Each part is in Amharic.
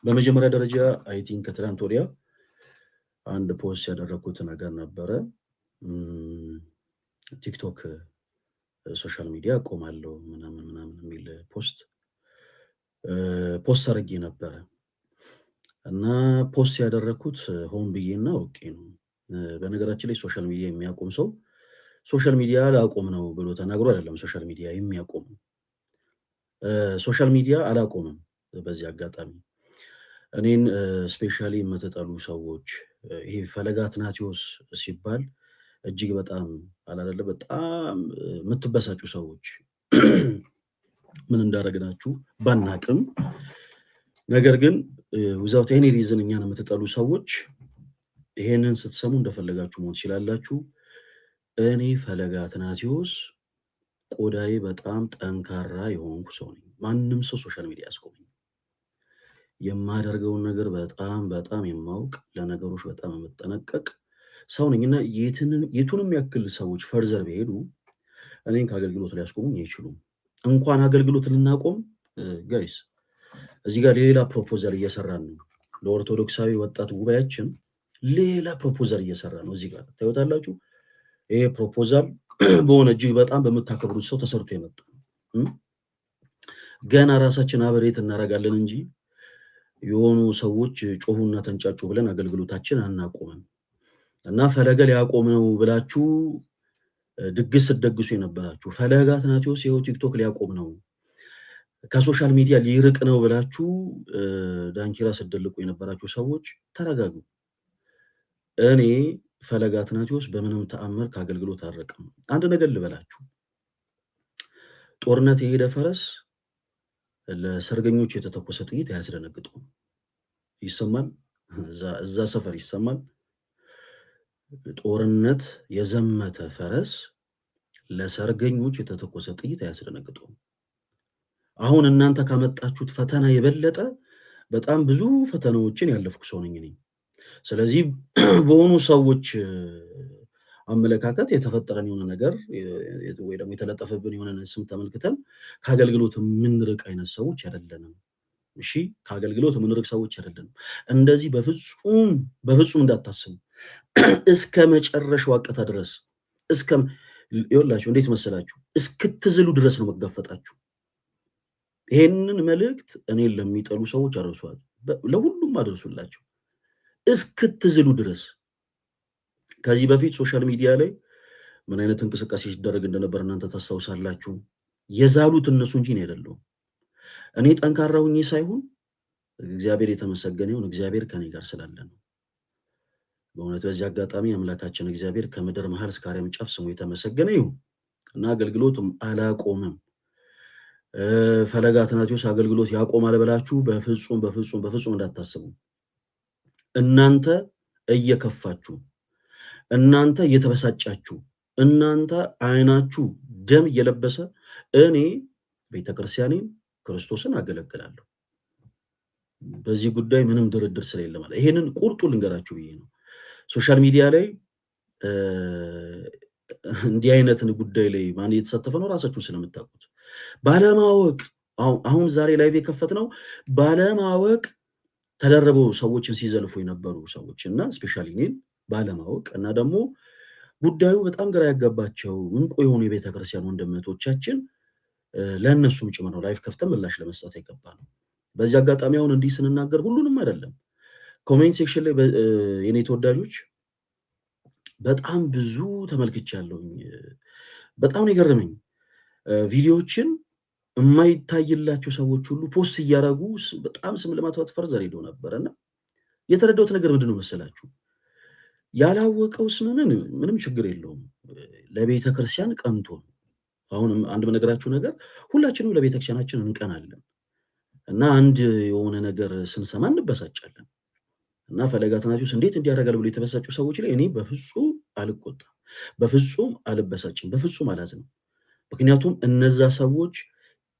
በመጀመሪያ ደረጃ አይ ቲንክ ከትላንት ወዲያ አንድ ፖስት ያደረኩት ነገር ነበረ። ቲክቶክ ሶሻል ሚዲያ አቆማለሁ ምናምን የሚል ፖስት አድርጌ ነበረ እና ፖስት ያደረኩት ሆን ብዬና አውቄ ነው። በነገራችን ላይ ሶሻል ሚዲያ የሚያቆም ሰው ሶሻል ሚዲያ ላቆም ነው ብሎ ተናግሮ አይደለም ሶሻል ሚዲያ የሚያቆም። ሶሻል ሚዲያ አላቆምም። በዚህ አጋጣሚ እኔን ስፔሻሊ የምትጠሉ ሰዎች ይሄ ፈለገ አትናትዮስ ሲባል እጅግ በጣም አላደለ በጣም የምትበሳጩ ሰዎች ምን እንዳደረግናችሁ ባናቅም፣ ነገር ግን ዊዛውት ኤኒ ሪዝን እኛን የምትጠሉ ሰዎች ይሄንን ስትሰሙ እንደፈለጋችሁ መሆን ትችላላችሁ። እኔ ፈለገ አትናትዮስ ቆዳዬ በጣም ጠንካራ የሆንኩ ሰው ነኝ። ማንም ሰው ሶሻል ሚዲያ ያስቆመኝ። የማደርገውን ነገር በጣም በጣም የማውቅ ለነገሮች በጣም የምጠነቀቅ ሰው ነኝና የቱንም ያክል ሰዎች ፈርዘር ቢሄዱ እኔን ከአገልግሎት ሊያስቆሙኝ አይችሉም። እንኳን አገልግሎት ልናቆም ጋይስ እዚህ ጋር ሌላ ፕሮፖዛል እየሰራን ነው። ለኦርቶዶክሳዊ ወጣት ጉባኤያችን ሌላ ፕሮፖዛል እየሰራ ነው። እዚህ ጋር ታዩታላችሁ። ይሄ ፕሮፖዛል በሆነ እጅግ በጣም በምታከብሩት ሰው ተሰርቶ የመጣ ነው። ገና ራሳችን አብሬት እናደርጋለን እንጂ የሆኑ ሰዎች ጮሁና ተንጫጩ ብለን አገልግሎታችን አናቆምም። እና ፈለገ ሊያቆም ነው ብላችሁ ድግስ ስትደግሱ የነበራችሁ ፈለገ አትናትዮስ ይኸው ቲክቶክ ሊያቆም ነው ከሶሻል ሚዲያ ሊርቅ ነው ብላችሁ ዳንኪራ ስትደልቁ የነበራችሁ ሰዎች ተረጋጉ። እኔ ፈለገ አትናትዮስ በምንም ተአምር ከአገልግሎት አልርቅም። አንድ ነገር ልበላችሁ፣ ጦርነት የሄደ ፈረስ ለሰርገኞች የተተኮሰ ጥይት አያስደነግጠውም። ይሰማል፣ እዛ ሰፈር ይሰማል። ጦርነት የዘመተ ፈረስ ለሰርገኞች የተተኮሰ ጥይት አያስደነግጠውም። አሁን እናንተ ካመጣችሁት ፈተና የበለጠ በጣም ብዙ ፈተናዎችን ያለፍኩ ሰው ነኝ እኔ። ስለዚህ በሆኑ ሰዎች አመለካከት የተፈጠረን የሆነ ነገር ወይ ደግሞ የተለጠፈብን የሆነ ስም ተመልክተን ከአገልግሎት የምንርቅ አይነት ሰዎች አይደለንም። እሺ፣ ከአገልግሎት የምንርቅ ሰዎች አይደለንም። እንደዚህ በፍጹም እንዳታስቡ። እስከ መጨረሻው አቀታ ድረስ ይኸውላችሁ፣ እንዴት መሰላችሁ? እስክትዝሉ ድረስ ነው መጋፈጣችሁ። ይሄንን መልእክት እኔን ለሚጠሉ ሰዎች አድርሷል፣ ለሁሉም አድርሱላቸው እስክትዝሉ ድረስ። ከዚህ በፊት ሶሻል ሚዲያ ላይ ምን አይነት እንቅስቃሴ ሲደረግ እንደነበር እናንተ ታስታውሳላችሁ። የዛሉት እነሱ እንጂ እኔ አይደለሁም። እኔ ጠንካራ ሁኜ ሳይሆን እግዚአብሔር የተመሰገነ ይሁን፣ እግዚአብሔር ከኔ ጋር ስላለ ነው። በእውነት በዚህ አጋጣሚ አምላካችን እግዚአብሔር ከምድር መሃል እስከ አርያም ጫፍ ስሙ የተመሰገነ ይሁን እና አገልግሎትም አላቆምም። ፈለገ አትናትዮስ አገልግሎት ያቆማል ብላችሁ በፍጹም እንዳታስቡ። እናንተ እየከፋችሁ፣ እናንተ እየተበሳጫችሁ፣ እናንተ አይናችሁ ደም እየለበሰ እኔ ቤተክርስቲያኔን ክርስቶስን አገለግላለሁ። በዚህ ጉዳይ ምንም ድርድር ስለሌለ ማለት ይሄንን ቁርጡ ልንገራችሁ ብዬ ነው። ሶሻል ሚዲያ ላይ እንዲህ አይነትን ጉዳይ ላይ ማን እየተሳተፈ ነው ራሳችሁን ስለምታውቁት ባለማወቅ አሁን ዛሬ ላይቭ የከፈትነው ባለማወቅ ተደረበው ሰዎችን ሲዘልፉ የነበሩ ሰዎች እና ስፔሻሊ እኔን ባለማወቅ እና ደግሞ ጉዳዩ በጣም ግራ ያጋባቸው እንቁ የሆኑ የቤተክርስቲያን ወንድሞቻችን ለእነሱም ጭምር ነው ላይቭ ከፍተን ምላሽ ለመስጠት የገባ ነው። በዚህ አጋጣሚ አሁን እንዲህ ስንናገር ሁሉንም አይደለም። ኮሜንት ሴክሽን ላይ የኔ ተወዳጆች በጣም ብዙ ተመልክቻለሁ። በጣም ነው የገረመኝ። ቪዲዮዎችን የማይታይላቸው ሰዎች ሁሉ ፖስት እያደረጉ በጣም ስም ለማጥፋት ፈርዘር ሄደው ነበርና የተረዳሁት ነገር ምንድነው መሰላችሁ? ያላወቀው ስም ምንም ችግር የለውም። ለቤተ ክርስቲያን ቀንቶ አሁን አንድ በነገራችሁ ነገር ሁላችንም ለቤተ ክርስቲያናችን እንቀናለን እና አንድ የሆነ ነገር ስንሰማ እንበሳጫለን። እና ፈለገ አትናትዮስ እንዴት እንዲያደርጋል ብሎ የተበሳጩ ሰዎች ላይ እኔ በፍጹም አልቆጣም፣ በፍጹም አልበሳጭም፣ በፍጹም አላዝንም። ምክንያቱም እነዛ ሰዎች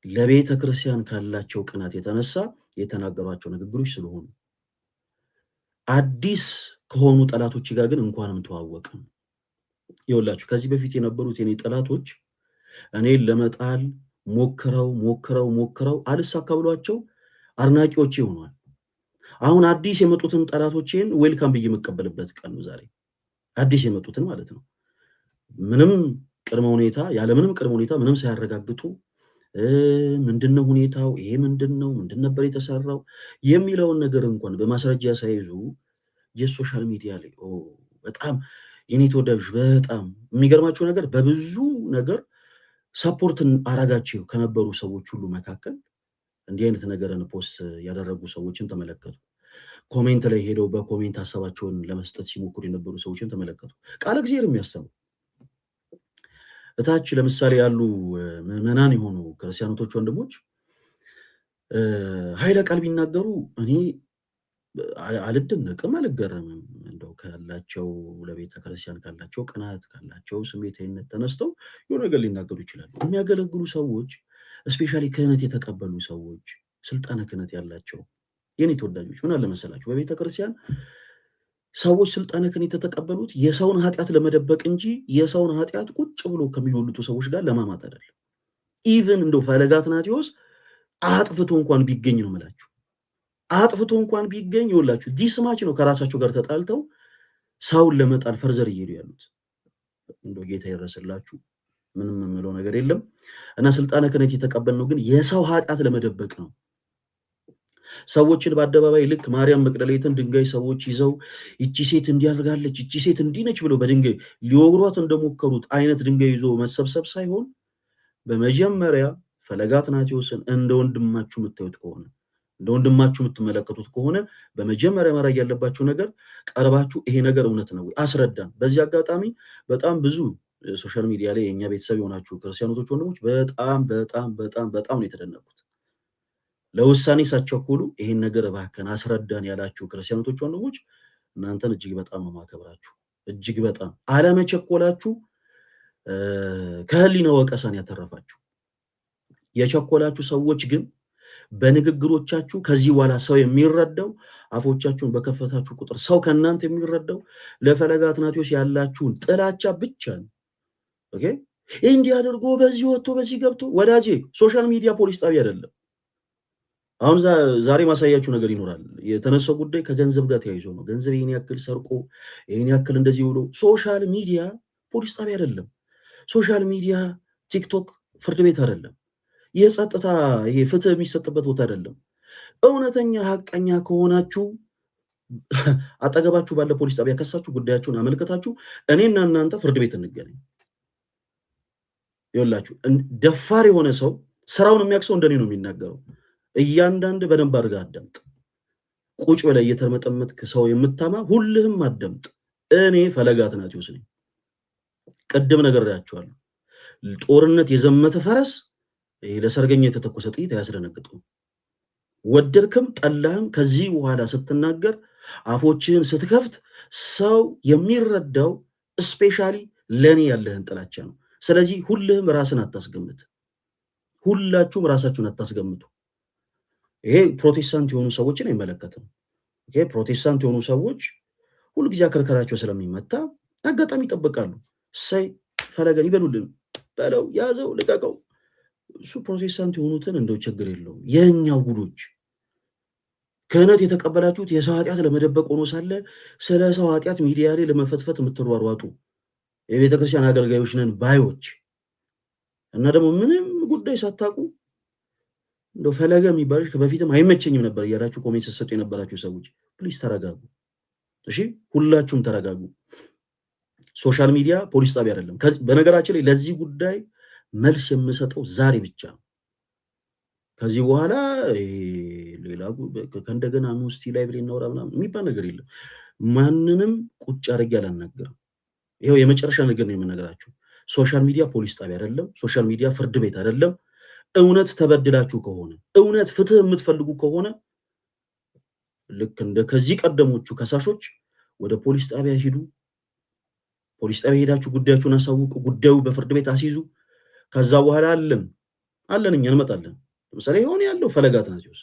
ለቤተ ክርስቲያን ካላቸው ቅናት የተነሳ የተናገሯቸው ንግግሮች ስለሆኑ። አዲስ ከሆኑ ጠላቶች ጋር ግን እንኳንም ተዋወቅም። ይኸውላችሁ ከዚህ በፊት የነበሩት የኔ ጠላቶች እኔን ለመጣል ሞክረው አልሳካ ብሏቸው አድናቂዎቼ ሆኗል። አሁን አዲስ የመጡትን ጠላቶቼን ዌልካም ብዬ የምቀበልበት ቀን ነው ዛሬ። አዲስ የመጡትን ማለት ነው። ምንም ቅድመ ሁኔታ ያለምንም ቅድመ ሁኔታ ምንም ሳያረጋግጡ ምንድነው ሁኔታው፣ ይሄ ምንድነው፣ ምንድን ነበር የተሰራው የሚለውን ነገር እንኳን በማስረጃ ሳይዙ የሶሻል ሚዲያ ላይ በጣም የኔ ተወዳጆች በጣም የሚገርማቸው ነገር በብዙ ነገር ሰፖርትን አረጋቸው ከነበሩ ሰዎች ሁሉ መካከል እንዲህ አይነት ነገርን ፖስት ያደረጉ ሰዎችን ተመለከቱ። ኮሜንት ላይ ሄደው በኮሜንት ሀሳባቸውን ለመስጠት ሲሞክሩ የነበሩ ሰዎችን ተመለከቱ። ቃለ እግዚአብሔር የሚያሰሙ እታች ለምሳሌ ያሉ ምዕመናን የሆኑ ክርስቲያኖቶች ወንድሞች ኃይለ ቃል ቢናገሩ እኔ አልደነቅም፣ አልገረምም። እንደው ካላቸው ለቤተ ክርስቲያን ካላቸው ቅናት ካላቸው ስሜታዊነት ተነስተው የሆነ ነገር ሊናገሩ ይችላሉ። የሚያገለግሉ ሰዎች ስፔሻሊ ክህነት የተቀበሉ ሰዎች ስልጣነ ክህነት ያላቸው የኔ ተወዳጆች ምን አለ መሰላችሁ፣ በቤተ ክርስቲያን ሰዎች ስልጣነ ክህነት የተቀበሉት የሰውን ኃጢአት ለመደበቅ እንጂ የሰውን ኃጢአት ቁጭ ብሎ ከሚወሉቱ ሰዎች ጋር ለማማት አይደለም። ኢቭን እንደው ፈለገ አትናቴዎስ አጥፍቶ እንኳን ቢገኝ ነው የምላችሁ፣ አጥፍቶ እንኳን ቢገኝ ይወላችሁ ዲስማች ነው ከራሳቸው ጋር ተጣልተው ሰውን ለመጣል ፈርዘር እየሄዱ ያሉት። እንደው ጌታ ይረስላችሁ፣ ምንም የምለው ነገር የለም። እና ስልጣነ ክህነት የተቀበልነው ግን የሰው ኃጢአት ለመደበቅ ነው። ሰዎችን በአደባባይ ልክ ማርያም መቅደላዊትን ድንጋይ ሰዎች ይዘው ይቺ ሴት እንዲያርጋለች ይቺ ሴት እንዲነች ብለው በድንጋይ ሊወግሯት እንደሞከሩት አይነት ድንጋይ ይዞ መሰብሰብ ሳይሆን በመጀመሪያ ፈለገ አትናቴዎስን እንደ ወንድማችሁ የምታዩት ከሆነ እንደ ወንድማችሁ የምትመለከቱት ከሆነ በመጀመሪያ ማድረግ ያለባችሁ ነገር ቀርባችሁ ይሄ ነገር እውነት ነው አስረዳን። በዚህ አጋጣሚ በጣም ብዙ ሶሻል ሚዲያ ላይ የኛ ቤተሰብ የሆናችሁ ክርስቲያኖቶች ወንድሞች በጣም በጣም በጣም በጣም ነው የተደነቁት። ለውሳኔ ሳትቸኩሉ ይሄን ነገር እባክህን አስረዳን ያላችሁ ክርስቲያኖቶች ወንድሞች እናንተን እጅግ በጣም ነው ማከብራችሁ። እጅግ በጣም አለመቸኮላችሁ ከህሊና ወቀሳን ያተረፋችሁ። የቸኮላችሁ ሰዎች ግን በንግግሮቻችሁ ከዚህ በኋላ ሰው የሚረዳው አፎቻችሁን በከፈታችሁ ቁጥር ሰው ከእናንተ የሚረዳው ለፈለገ አትናቴዎስ ያላችሁን ጥላቻ ብቻ ነው። ኦኬ እንዲህ አድርጎ በዚህ ወጥቶ በዚህ ገብቶ ወዳጄ ሶሻል ሚዲያ ፖሊስ ጣቢያ አይደለም። አሁን ዛሬ ማሳያችሁ ነገር ይኖራል። የተነሳው ጉዳይ ከገንዘብ ጋር ተያይዞ ነው። ገንዘብ ይሄን ያክል ሰርቆ ይሄን ያክል እንደዚህ ብሎ ሶሻል ሚዲያ ፖሊስ ጣቢያ አይደለም። ሶሻል ሚዲያ ቲክቶክ ፍርድ ቤት አይደለም። የጸጥታ ይሄ ፍትህ የሚሰጥበት ቦታ አይደለም። እውነተኛ ሀቀኛ ከሆናችሁ አጠገባችሁ ባለ ፖሊስ ጣቢያ ከሳችሁ ጉዳያችሁን አመልከታችሁ እኔና እናንተ ፍርድ ቤት እንገናኝ። ይኸውላችሁ ደፋር የሆነ ሰው ስራውን የሚያክሰው እንደኔ ነው የሚናገረው። እያንዳንድ በደንብ አድርገህ አዳምጥ። ቁጭ ብለህ እየተመጠመጥክ ሰው የምታማ ሁልህም አዳምጥ። እኔ ፈለገ አትናቴዎስ ነኝ። ቅድም ነግሬያችኋለሁ። ጦርነት የዘመተ ፈረስ ለሰርገኛ የተተኮሰ ጥይት አያስደነግጥም። ወደድክም ጠላህም ከዚህ በኋላ ስትናገር አፎችህን ስትከፍት ሰው የሚረዳው ስፔሻሊ ለኔ ያለህን ጥላቻ ነው። ስለዚህ ሁልህም ራስን አታስገምት። ሁላችሁም ራሳችሁን አታስገምቱ። ይሄ ፕሮቴስታንት የሆኑ ሰዎችን አይመለከትም። ይሄ ፕሮቴስታንት የሆኑ ሰዎች ሁልጊዜ አከርካሪያቸው ስለሚመታ አጋጣሚ ይጠብቃሉ። ሳይ ፈለገን ይበሉልን በለው ያዘው ልቀቀው። እሱ ፕሮቴስታንት የሆኑትን እንደው ችግር የለውም። የኛው ጉዶች ክህነት የተቀበላችሁት የሰው ኃጢአት ለመደበቅ ሆኖ ሳለ ስለ ሰው ኃጢአት ሚዲያ ላይ ለመፈትፈት የምትሯሯጡ የቤተክርስቲያን አገልጋዮች ነን ባዮች እና ደግሞ ምንም ጉዳይ ሳታውቁ እንደው ፈለገ የሚባልሽ በፊትም አይመቸኝም ነበር እያላችሁ ኮሜንት ስትሰጡ የነበራችሁ ሰዎች ፕሊዝ ተረጋጉ። እሺ ሁላችሁም ተረጋጉ። ሶሻል ሚዲያ ፖሊስ ጣቢያ አይደለም። በነገራችን ላይ ለዚህ ጉዳይ መልስ የምሰጠው ዛሬ ብቻ ነው። ከዚህ በኋላ ሌላ ከእንደገና ሙስቲ ላይ ብለ እናወራ ምናምን የሚባል ነገር የለም። ማንንም ቁጭ አድርጌ አላናገርም። ይሄው የመጨረሻ ነገር ነው የምነግራችሁ። ሶሻል ሚዲያ ፖሊስ ጣቢያ አይደለም። ሶሻል ሚዲያ ፍርድ ቤት አይደለም። እውነት ተበድላችሁ ከሆነ እውነት ፍትህ የምትፈልጉ ከሆነ ልክ እንደ ከዚህ ቀደሞቹ ከሳሾች ወደ ፖሊስ ጣቢያ ሂዱ። ፖሊስ ጣቢያ ሄዳችሁ ጉዳያችሁን አሳውቁ። ጉዳዩ በፍርድ ቤት አስይዙ። ከዛ በኋላ አለን እኛ እንመጣለን። ለምሳሌ ይሆን ያለው ፈለገ አትናቴዎስ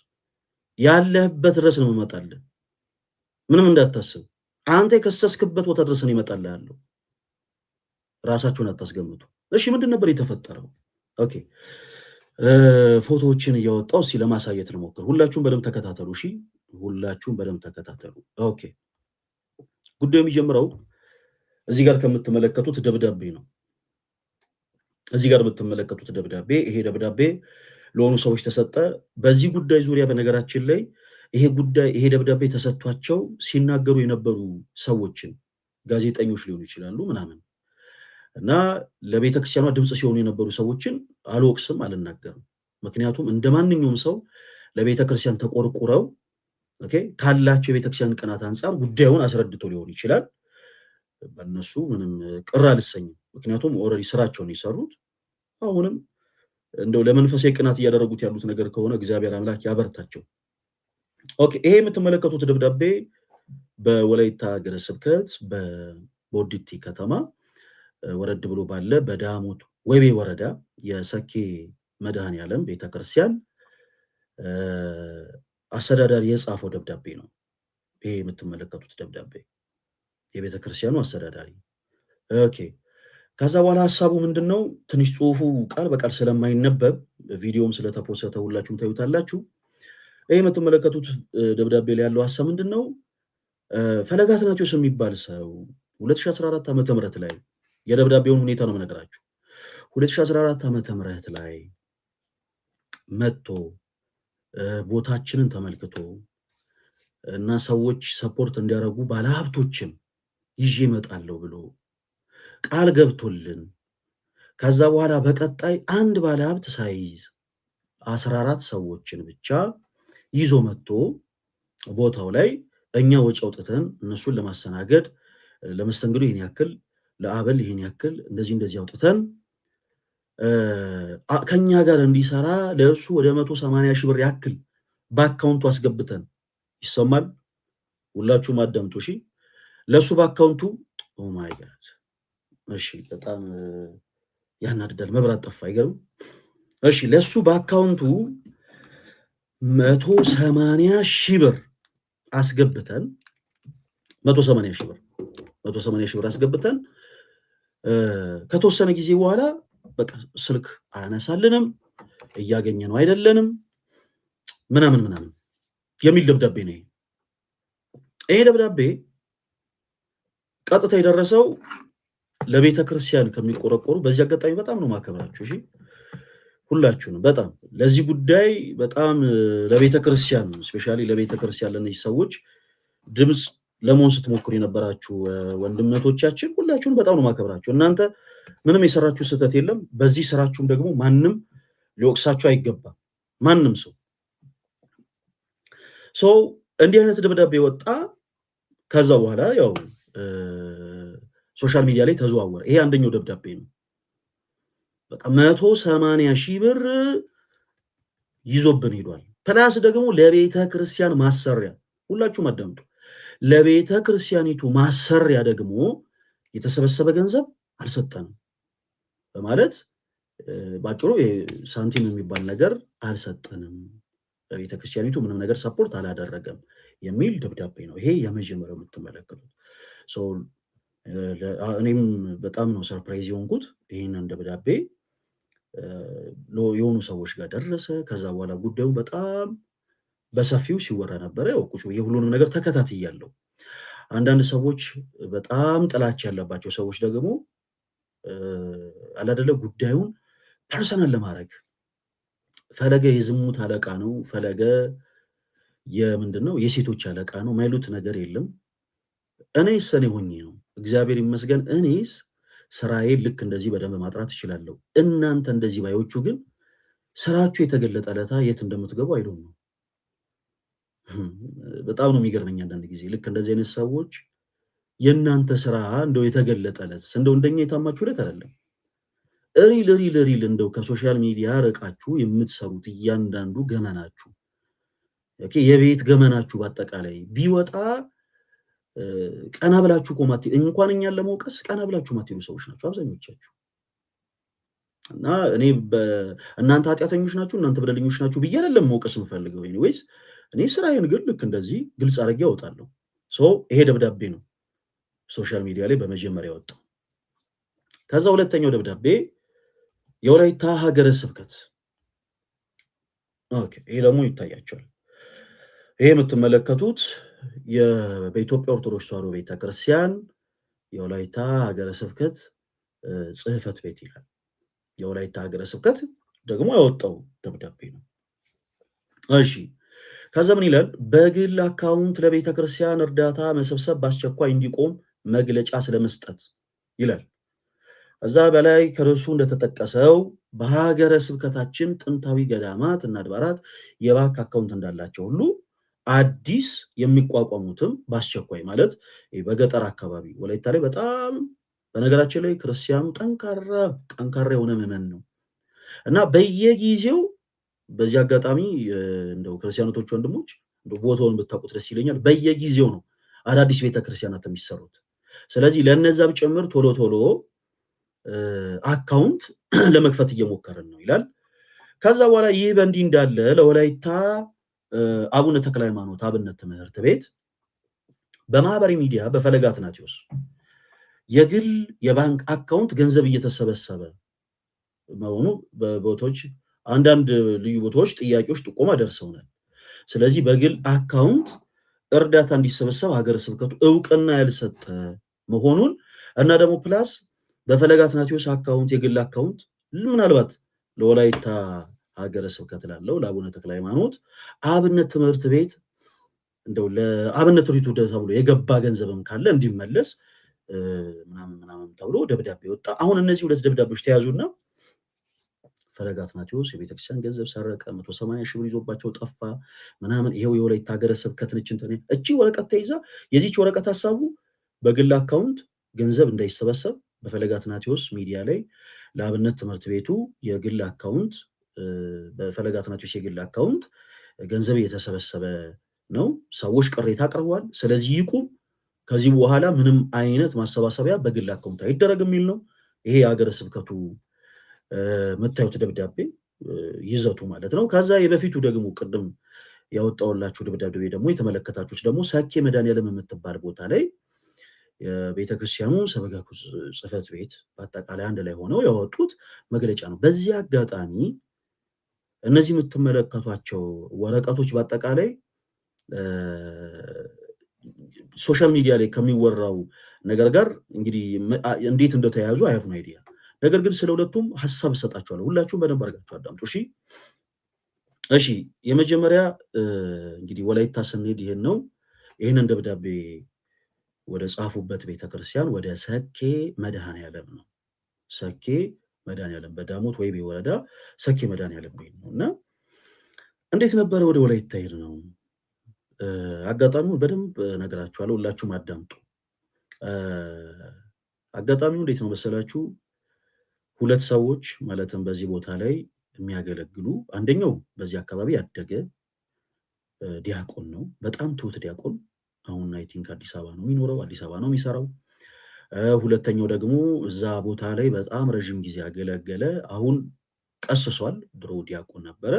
ያለህበት ድረስ ነው እንመጣለን። ምንም እንዳታስብ። አንተ የከሰስክበት ቦታ ድረስ ነው ይመጣልህ ያለው። ራሳችሁን አታስገምቱ። እሺ ምንድን ነበር የተፈጠረው? ኦኬ ፎቶዎችን እያወጣው ለማሳየት ልሞክር። ሁላችሁም በደንብ ተከታተሉ። እሺ ሁላችሁም በደንብ ተከታተሉ። ኦኬ ጉዳዩ የሚጀምረው እዚህ ጋር ከምትመለከቱት ደብዳቤ ነው። እዚህ ጋር የምትመለከቱት ደብዳቤ ይሄ ደብዳቤ ለሆኑ ሰዎች ተሰጠ። በዚህ ጉዳይ ዙሪያ በነገራችን ላይ ይሄ ደብዳቤ ተሰጥቷቸው ሲናገሩ የነበሩ ሰዎችን ጋዜጠኞች ሊሆኑ ይችላሉ ምናምን እና ለቤተክርስቲያኗ ድምፅ ሲሆኑ የነበሩ ሰዎችን አልወቅስም፣ አልናገርም። ምክንያቱም እንደ ማንኛውም ሰው ለቤተክርስቲያን ተቆርቁረው ካላቸው የቤተክርስቲያን ቅናት አንጻር ጉዳዩን አስረድተው ሊሆን ይችላል። በእነሱ ምንም ቅር አልሰኝም። ምክንያቱም ኦልሬዲ ስራቸውን የሰሩት አሁንም እንደው ለመንፈሳዊ ቅናት እያደረጉት ያሉት ነገር ከሆነ እግዚአብሔር አምላክ ያበርታቸው። ኦኬ ይሄ የምትመለከቱት ደብዳቤ በወላይታ ሀገረ ስብከት በቦዲቲ ከተማ ወረድ ብሎ ባለ በዳሞት ወይቤ ወረዳ የሰኬ መድኃኔዓለም ቤተክርስቲያን አስተዳዳሪ የጻፈው ደብዳቤ ነው። ይሄ የምትመለከቱት ደብዳቤ የቤተክርስቲያኑ አስተዳዳሪ። ኦኬ ከዛ በኋላ ሐሳቡ ምንድነው? ትንሽ ጽሁፉ ቃል በቃል ስለማይነበብ ቪዲዮም ስለተፖሰተ ሁላችሁም ታዩታላችሁ። ይሄ የምትመለከቱት ደብዳቤ ላይ ያለው ሐሳብ ምንድነው? ፈለገ አትናቴዎስ የሚባል ሰው 2014 ዓመተ ምህረት ላይ የደብዳቤውን ሁኔታ ነው የምነግራችሁ። 2014 ዓመተ ምህረት ላይ መጥቶ ቦታችንን ተመልክቶ እና ሰዎች ሰፖርት እንዲያደርጉ ባለሀብቶችን ይዤ እመጣለሁ ብሎ ቃል ገብቶልን ከዛ በኋላ በቀጣይ አንድ ባለሀብት ሳይዝ 14 ሰዎችን ብቻ ይዞ መጥቶ ቦታው ላይ እኛ ወጪ አውጥተን እነሱን ለማስተናገድ ለመስተንግዶ ይሄን ያክል ለአበል ይሄን ያክል እንደዚህ አውጥተን ከኛ ጋር እንዲሰራ ለእሱ ወደ 180 ሺህ ብር ያክል በአካውንቱ አስገብተን ይሰማል። ሁላችሁም አዳምጡ እሺ። ለሱ በአካውንቱ ኦ ማይ ጋድ እሺ፣ በጣም ያናድዳል። መብራት ጠፋ አይገርም? እሺ ለሱ በአካውንቱ 180 ሺህ ብር አስገብተን 180 ሺህ ብር አስገብተን ከተወሰነ ጊዜ በኋላ በቃ ስልክ አያነሳልንም፣ እያገኘ ነው አይደለንም ምናምን የሚል ደብዳቤ ነው። ይሄ ደብዳቤ ቀጥታ የደረሰው ለቤተ ክርስቲያን ከሚቆረቆሩ፣ በዚህ አጋጣሚ በጣም ነው ማከብራችሁ እሺ፣ ሁላችሁንም በጣም ለዚህ ጉዳይ በጣም ለቤተ ክርስቲያን ስፔሻሊ ለቤተ ክርስቲያን ለነዚህ ሰዎች ድምጽ ለመሆን ስትሞክሩ የነበራችሁ ወንድምነቶቻችን ሁላችሁንም በጣም ነው ማከብራችሁ። እናንተ ምንም የሰራችሁ ስህተት የለም። በዚህ ስራችሁም ደግሞ ማንም ሊወቅሳችሁ አይገባም። ማንም ሰው እንዲህ አይነት ደብዳቤ ወጣ። ከዛ በኋላ ያው ሶሻል ሚዲያ ላይ ተዘዋወረ። ይሄ አንደኛው ደብዳቤ ነው። በቃ 180 ሺህ ብር ይዞብን ሄዷል። ፕላስ ደግሞ ለቤተ ክርስቲያን ማሰሪያ፣ ሁላችሁም አዳምጡ፣ ለቤተ ክርስቲያኒቱ ማሰሪያ ደግሞ የተሰበሰበ ገንዘብ አልሰጠንም በማለት ባጭሩ ሳንቲም የሚባል ነገር አልሰጠንም፣ ለቤተ ክርስቲያኒቱ ምንም ነገር ሰፖርት አላደረገም የሚል ደብዳቤ ነው። ይሄ የመጀመሪያው የምትመለከቱት። እኔም በጣም ነው ሰርፕራይዝ የሆንኩት። ይህንን ደብዳቤ የሆኑ ሰዎች ጋር ደረሰ። ከዛ በኋላ ጉዳዩ በጣም በሰፊው ሲወራ ነበረ። ያው ቁጭ ብዬ ሁሉንም ነገር ተከታትያለሁ። አንዳንድ ሰዎች በጣም ጥላቻ ያለባቸው ሰዎች ደግሞ አላደለ ጉዳዩን ፐርሰናል ለማድረግ ፈለገ የዝሙት አለቃ ነው፣ ፈለገ የምንድነው የሴቶች አለቃ ነው ማይሉት ነገር የለም። እኔስ እኔ ሆኜ ነው እግዚአብሔር ይመስገን። እኔስ ስራዬን ልክ እንደዚህ በደንብ ማጥራት እችላለሁ። እናንተ እንደዚህ ባዮቹ ግን ስራችሁ የተገለጠ ለታ የት እንደምትገቡ አይዶም ነው። በጣም ነው የሚገርመኝ አንዳንድ ጊዜ ልክ እንደዚህ አይነት ሰዎች የእናንተ ስራ እንደው የተገለጠለት እንደው እንደኛ የታማችሁለት አይደለም። ሪል እንደው ከሶሻል ሚዲያ ርቃችሁ የምትሰሩት እያንዳንዱ ገመናችሁ የቤት ገመናችሁ በአጠቃላይ ቢወጣ ቀና ብላችሁ ቆማት እንኳን እኛን ለመውቀስ ቀና ብላችሁ ማትሉ ሰዎች ናቸው አብዛኞቻችሁ። እና እኔ እናንተ ኃጢአተኞች ናችሁ እናንተ በደለኞች ናችሁ ብዬ አይደለም መውቀስ የምፈልገው። ኤኒዌይስ እኔ ስራዬን ግን ልክ እንደዚህ ግልጽ አድርጌ አወጣለሁ። ይሄ ደብዳቤ ነው ሶሻል ሚዲያ ላይ በመጀመሪያ ወጣው። ከዛ ሁለተኛው ደብዳቤ የወላይታ ሀገረ ስብከት ይሄ ደግሞ ይታያቸዋል። ይሄ የምትመለከቱት በኢትዮጵያ ኦርቶዶክስ ተዋሕዶ ቤተክርስቲያን የወላይታ ሀገረ ስብከት ጽሕፈት ቤት ይላል። የወላይታ ሀገረ ስብከት ደግሞ ያወጣው ደብዳቤ ነው። እሺ ከዛ ምን ይላል? በግል አካውንት ለቤተ ክርስቲያን እርዳታ መሰብሰብ በአስቸኳይ እንዲቆም መግለጫ ስለመስጠት ይላል። እዛ በላይ ከርዕሱ እንደተጠቀሰው በሀገረ ስብከታችን ጥንታዊ ገዳማት እና አድባራት የባንክ አካውንት እንዳላቸው ሁሉ አዲስ የሚቋቋሙትም በአስቸኳይ ማለት በገጠር አካባቢ ወላይታ ላይ በጣም በነገራችን ላይ ክርስቲያኑ ጠንካራ የሆነ ምዕመን ነው እና በየጊዜው በዚህ አጋጣሚ እንደው ክርስቲያኖች ወንድሞች እንደው ቦታውን ብታውቁት ደስ ይለኛል። በየጊዜው ነው አዳዲስ ቤተክርስቲያናት የሚሰሩት። ስለዚህ ለነዛም ጭምር ቶሎ ቶሎ አካውንት ለመክፈት እየሞከርን ነው ይላል። ከዛ በኋላ ይህ በእንዲህ እንዳለ ለወላይታ አቡነ ተክለ ሃይማኖት አብነት ትምህርት ቤት በማህበራዊ ሚዲያ በፈለገ አትናቴዎስ የግል የባንክ አካውንት ገንዘብ እየተሰበሰበ መሆኑ በቦታዎች አንዳንድ ልዩ ቦታዎች ጥያቄዎች ጥቆማ ደርሰውናል። ስለዚህ በግል አካውንት እርዳታ እንዲሰበሰብ ሀገረ ስብከቱ እውቅና ያልሰጠ መሆኑን እና ደግሞ ፕላስ በፈለገ አትናቴዎስ አካውንት የግል አካውንት ምናልባት ለወላይታ ሀገረ ስብከት ላለው ለአቡነ ተክለ ሃይማኖት አብነት ትምህርት ቤት እንደው ለአብነት ሪቱ ተብሎ የገባ ገንዘብም ካለ እንዲመለስ ምናምን ተብሎ ደብዳቤ ወጣ። አሁን እነዚህ ሁለት ደብዳቤዎች ተያዙና ፈለገ አትናቴዎስ የቤተክርስቲያን ገንዘብ ሰረቀ፣ 180 ሺህ ብር ይዞባቸው ጠፋ ምናምን። ይሄው የወላይታ ሀገረ ስብከት ነች እንትን እቺ ወረቀት ተይዛ የዚች ወረቀት ሐሳቡ በግል አካውንት ገንዘብ እንዳይሰበሰብ በፈለገ አትናቴዎስ ሚዲያ ላይ ለአብነት ትምህርት ቤቱ የግል አካውንት በፈለገ አትናቴዎስ የግል አካውንት ገንዘብ እየተሰበሰበ ነው፣ ሰዎች ቅሬታ አቅርበዋል፣ ስለዚህ ይቁም፣ ከዚህ በኋላ ምንም አይነት ማሰባሰቢያ በግል አካውንት አይደረግ የሚል ነው። ይሄ የሀገረ ስብከቱ የምታዩት ደብዳቤ ይዘቱ ማለት ነው። ከዛ የበፊቱ ደግሞ ቅድም ያወጣውላችሁ ደብዳቤ ደግሞ የተመለከታችሁት ደግሞ ሰኬ መድኃኔዓለም የምትባል ቦታ ላይ የቤተክርስቲያኑ ሰበካ ጽሕፈት ቤት በአጠቃላይ አንድ ላይ ሆነው ያወጡት መግለጫ ነው። በዚህ አጋጣሚ እነዚህ የምትመለከቷቸው ወረቀቶች በአጠቃላይ ሶሻል ሚዲያ ላይ ከሚወራው ነገር ጋር እንግዲህ እንዴት እንደተያያዙ አይ ሃቭ ኖ አይዲያ። ነገር ግን ስለ ሁለቱም ሐሳብ እሰጣችኋለሁ። ሁላችሁም በደንብ አድርጋችሁ አዳምጡ። እሺ የመጀመሪያ እንግዲህ ወላይታ ስንሄድ ይሄን ነው። ይሄንን ደብዳቤ ወደ ጻፉበት ቤተክርስቲያን ወደ ሰኬ መድኃኔዓለም ነው። ሰኬ መድኃኔዓለም በዳሞት ወይቤ ወረዳ ሰኬ መድኃኔዓለም ነው እና እንዴት ነበረ ወደ ወላይታ ሄድ ነው አጋጣሚውን በደንብ ነግራችኋለሁ። ሁላችሁም አዳምጡ። አጋጣሚው እንዴት ነው መሰላችሁ? ሁለት ሰዎች ማለትም በዚህ ቦታ ላይ የሚያገለግሉ አንደኛው በዚህ አካባቢ ያደገ ዲያቆን ነው። በጣም ትሁት ዲያቆን። አሁን አይ ቲንክ አዲስ አበባ ነው የሚኖረው፣ አዲስ አበባ ነው የሚሰራው። ሁለተኛው ደግሞ እዛ ቦታ ላይ በጣም ረዥም ጊዜ ያገለገለ አሁን ቀስሷል። ድሮ ዲያቆን ነበረ።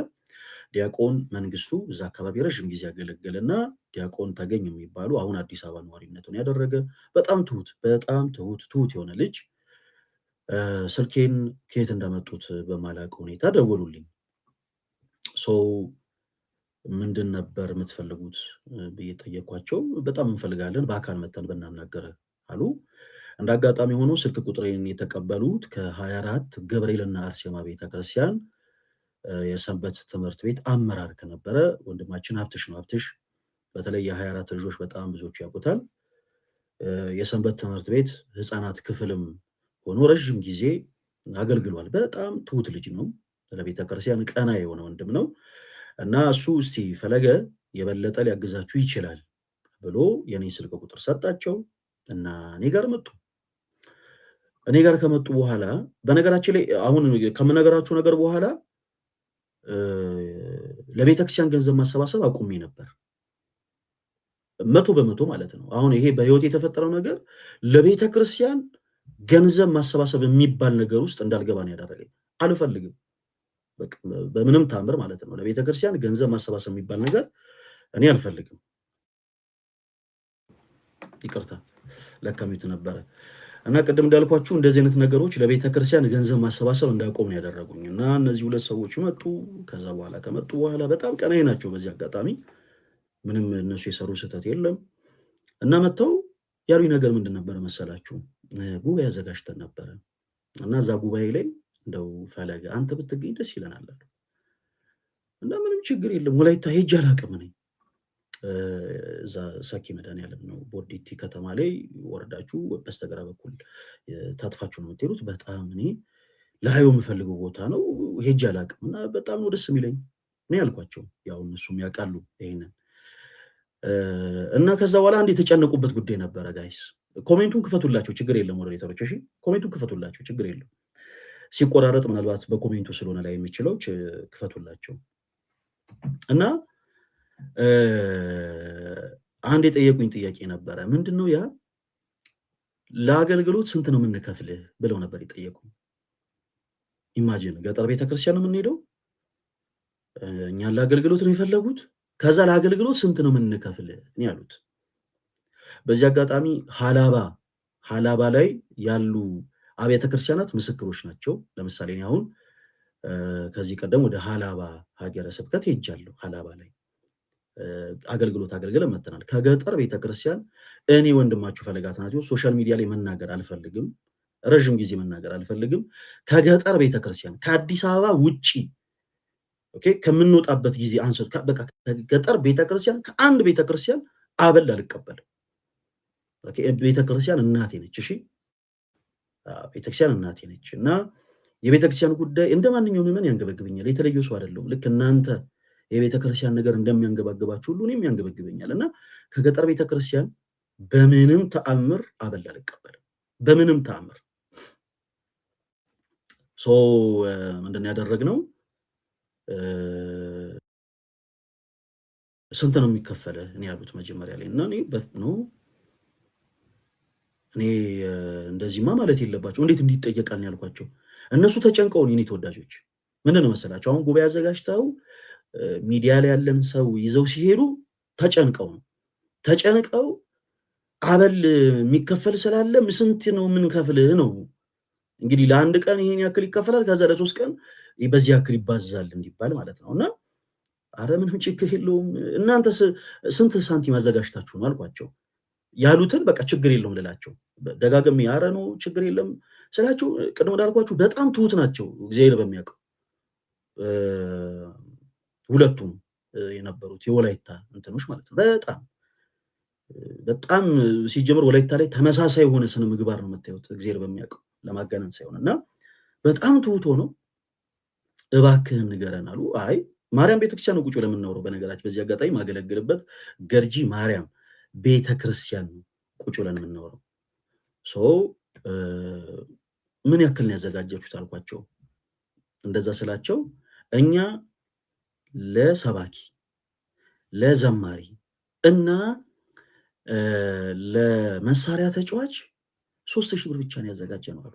ዲያቆን መንግስቱ እዛ አካባቢ ረዥም ጊዜ ያገለገለና ዲያቆን ተገኝ የሚባሉ አሁን አዲስ አበባ ነዋሪነቱን ያደረገ በጣም ትሁት የሆነ ልጅ ስልኬን ከየት እንዳመጡት በማላውቅ ሁኔታ ደወሉልኝ። ምንድን ነበር የምትፈልጉት ብዬ ጠየኳቸው። በጣም እንፈልጋለን በአካል መተን ብናናገር አሉ። እንደ አጋጣሚ ሆኖ ስልክ ቁጥሬን የተቀበሉት ከ24 ገብርኤልና አርሴማ ቤተክርስቲያን የሰንበት ትምህርት ቤት አመራር ከነበረ ወንድማችን ሀብትሽ ነው። ሀብትሽ በተለይ የ24 ልጆች በጣም ብዙዎች ያውቁታል። የሰንበት ትምህርት ቤት ህፃናት ክፍልም ሆኖ ረዥም ጊዜ አገልግሏል። በጣም ትሁት ልጅ ነው። ለቤተክርስቲያን ቀና የሆነ ወንድም ነው እና እሱ እስቲ ፈለገ የበለጠ ሊያግዛችሁ ይችላል ብሎ የኔ ስልክ ቁጥር ሰጣቸው እና እኔ ጋር መጡ። እኔ ጋር ከመጡ በኋላ በነገራችን ላይ አሁን ከምነገራችሁ ነገር በኋላ ለቤተክርስቲያን ገንዘብ ማሰባሰብ አቁሜ ነበር 100% ማለት ነው። አሁን ይሄ በህይወት የተፈጠረው ነገር ለቤተክርስቲያን ገንዘብ ማሰባሰብ የሚባል ነገር ውስጥ እንዳልገባ ነው ያደረገኝ። አልፈልግም በምንም ታምር ማለት ነው። ለቤተክርስቲያን ገንዘብ ማሰባሰብ የሚባል ነገር እኔ አልፈልግም። ይቅርታ ለካሚት ነበረ እና ቅድም እንዳልኳችሁ እንደዚህ አይነት ነገሮች ለቤተክርስቲያን ገንዘብ ማሰባሰብ እንዳቆም ነው ያደረጉኝ እና እነዚህ ሁለት ሰዎች መጡ። ከዛ በኋላ ከመጡ በኋላ በጣም ቀናይ ናቸው። በዚህ አጋጣሚ ምንም እነሱ የሰሩ ስህተት የለም። እና መጥተው ያሉኝ ነገር ምንድን ነበረ መሰላችሁ? ጉባኤ አዘጋጅተን ነበረ እና እዛ ጉባኤ ላይ እንደው ፈለገ አንተ ብትገኝ ደስ ይለናል አሉ። እና ምንም ችግር የለም ወላይታ ሄጄ አላውቅም እኔ እዛ ሰኪ መድኃኒዓለም ነው ቦዲቲ ከተማ ላይ ወረዳችሁ በስተግራ በኩል ታጥፋችሁ ነው የምትሄዱት። በጣም እኔ ላየው የምፈልገው ቦታ ነው፣ ሄጄ አላውቅም እና በጣም ነው ደስ የሚለኝ እኔ ያልኳቸው። ያው እነሱም ያውቃሉ ይሄንን እና ከዛ በኋላ አንድ የተጨነቁበት ጉዳይ ነበረ። ጋይስ ኮሜንቱን ክፈቱላቸው፣ ችግር የለም ሞዴሬተሮች፣ እሺ ኮሜንቱን ክፈቱላቸው፣ ችግር የለም። ሲቆራረጥ ምናልባት በኮሜንቱ ስለሆነ ላይ የሚችለው ክፈቱላቸው እና አንድ የጠየቁኝ ጥያቄ ነበረ። ምንድነው ያ ለአገልግሎት ስንት ነው የምንከፍልህ ብለው ነበር የጠየቁኝ። ኢማጂን ገጠር ቤተክርስቲያን ነው የምንሄደው፣ እኛን ለአገልግሎት ነው የፈለጉት። ከዛ ለአገልግሎት ስንት ነው የምንከፍልህ ነው ያሉት። በዚህ አጋጣሚ ሀላባ ላይ ያሉ አብያተ ክርስቲያናት ምስክሮች ናቸው። ለምሳሌ እኔ አሁን ከዚህ ቀደም ወደ ሀላባ ሀገረ ስብከት ሄጃለሁ። ሀላባ ላይ አገልግሎት አገልግለን መጥተናል። ከገጠር ቤተክርስቲያን እኔ ወንድማችሁ ፈለገ አትናቴዎስ ሶሻል ሚዲያ ላይ መናገር አልፈልግም፣ ረዥም ጊዜ መናገር አልፈልግም። ከገጠር ቤተክርስቲያን ከአዲስ አበባ ውጪ ኦኬ ከምንወጣበት ጊዜ አንስቶ በቃ ከገጠር ቤተክርስቲያን ከአንድ ቤተክርስቲያን አበል አልቀበልም። ኦኬ ቤተክርስቲያን እናቴ ነች። እሺ ቤተክርስቲያን እናቴ ነች እና የቤተክርስቲያን ጉዳይ እንደማንኛውም ምዕመን ያንገበግበኛል። የተለየ ሰው አይደለሁም። ልክ እናንተ የቤተክርስቲያን ነገር እንደሚያንገባግባችሁ ሁሉ እኔም ያንገበግበኛል እና ከገጠር ቤተክርስቲያን በምንም ተአምር አበል አልቀበልም። በምንም ተአምር ምንድን ያደረግነው ስንት ነው የሚከፈለው እኔ ያሉት መጀመሪያ ላይ እና እኔ እንደዚህማ ማለት የለባቸው እንዴት እንዲጠየቃል ያልኳቸው። እነሱ ተጨንቀው ነው የኔ ተወዳጆች። ምንድን ነው መሰላቸው አሁን ጉባኤ አዘጋጅተው ሚዲያ ላይ ያለን ሰው ይዘው ሲሄዱ ተጨንቀው አበል የሚከፈል ስላለ ስንት ነው የምንከፍልህ ነው እንግዲህ ለአንድ ቀን ይሄን ያክል ይከፈላል፣ ከዛ ለሶስት ቀን በዚህ ያክል ይባዛል እንዲባል ማለት ነው። እና አረ ምንም ችግር የለውም እናንተ ስንት ሳንቲም አዘጋጅታችሁ ነው አልኳቸው። ያሉትን በቃ ችግር የለውም ልላቸው ደጋግሜ አረ ነው ችግር የለም ስላቸው፣ ቅድም እንዳልኳችሁ በጣም ትሁት ናቸው። እግዚአብሔር በሚያውቀው ሁለቱም የነበሩት የወላይታ እንትኖች ማለት ነው። በጣም ሲጀምር ወላይታ ላይ ተመሳሳይ የሆነ ስነ ምግባር ነው የምታዩት፣ እግዚአብሔር በሚያውቀው ለማጋነን ሳይሆን እና በጣም ትሁት ሆነው እባክህን ንገረን አሉ። አይ ማርያም ቤተክርስቲያን ቁጭ ለምንኖረው በነገራችን በዚህ አጋጣሚ ማገለግልበት ገርጂ ማርያም ቤተክርስቲያን ቁጭ ብለን የምንኖረው ምን ያክል ነው ያዘጋጃችሁት አልኳቸው። እንደዛ ስላቸው እኛ ለሰባኪ ለዘማሪ እና ለመሳሪያ ተጫዋች 3000 ብር ብቻ ነው ያዘጋጀነው አሉ።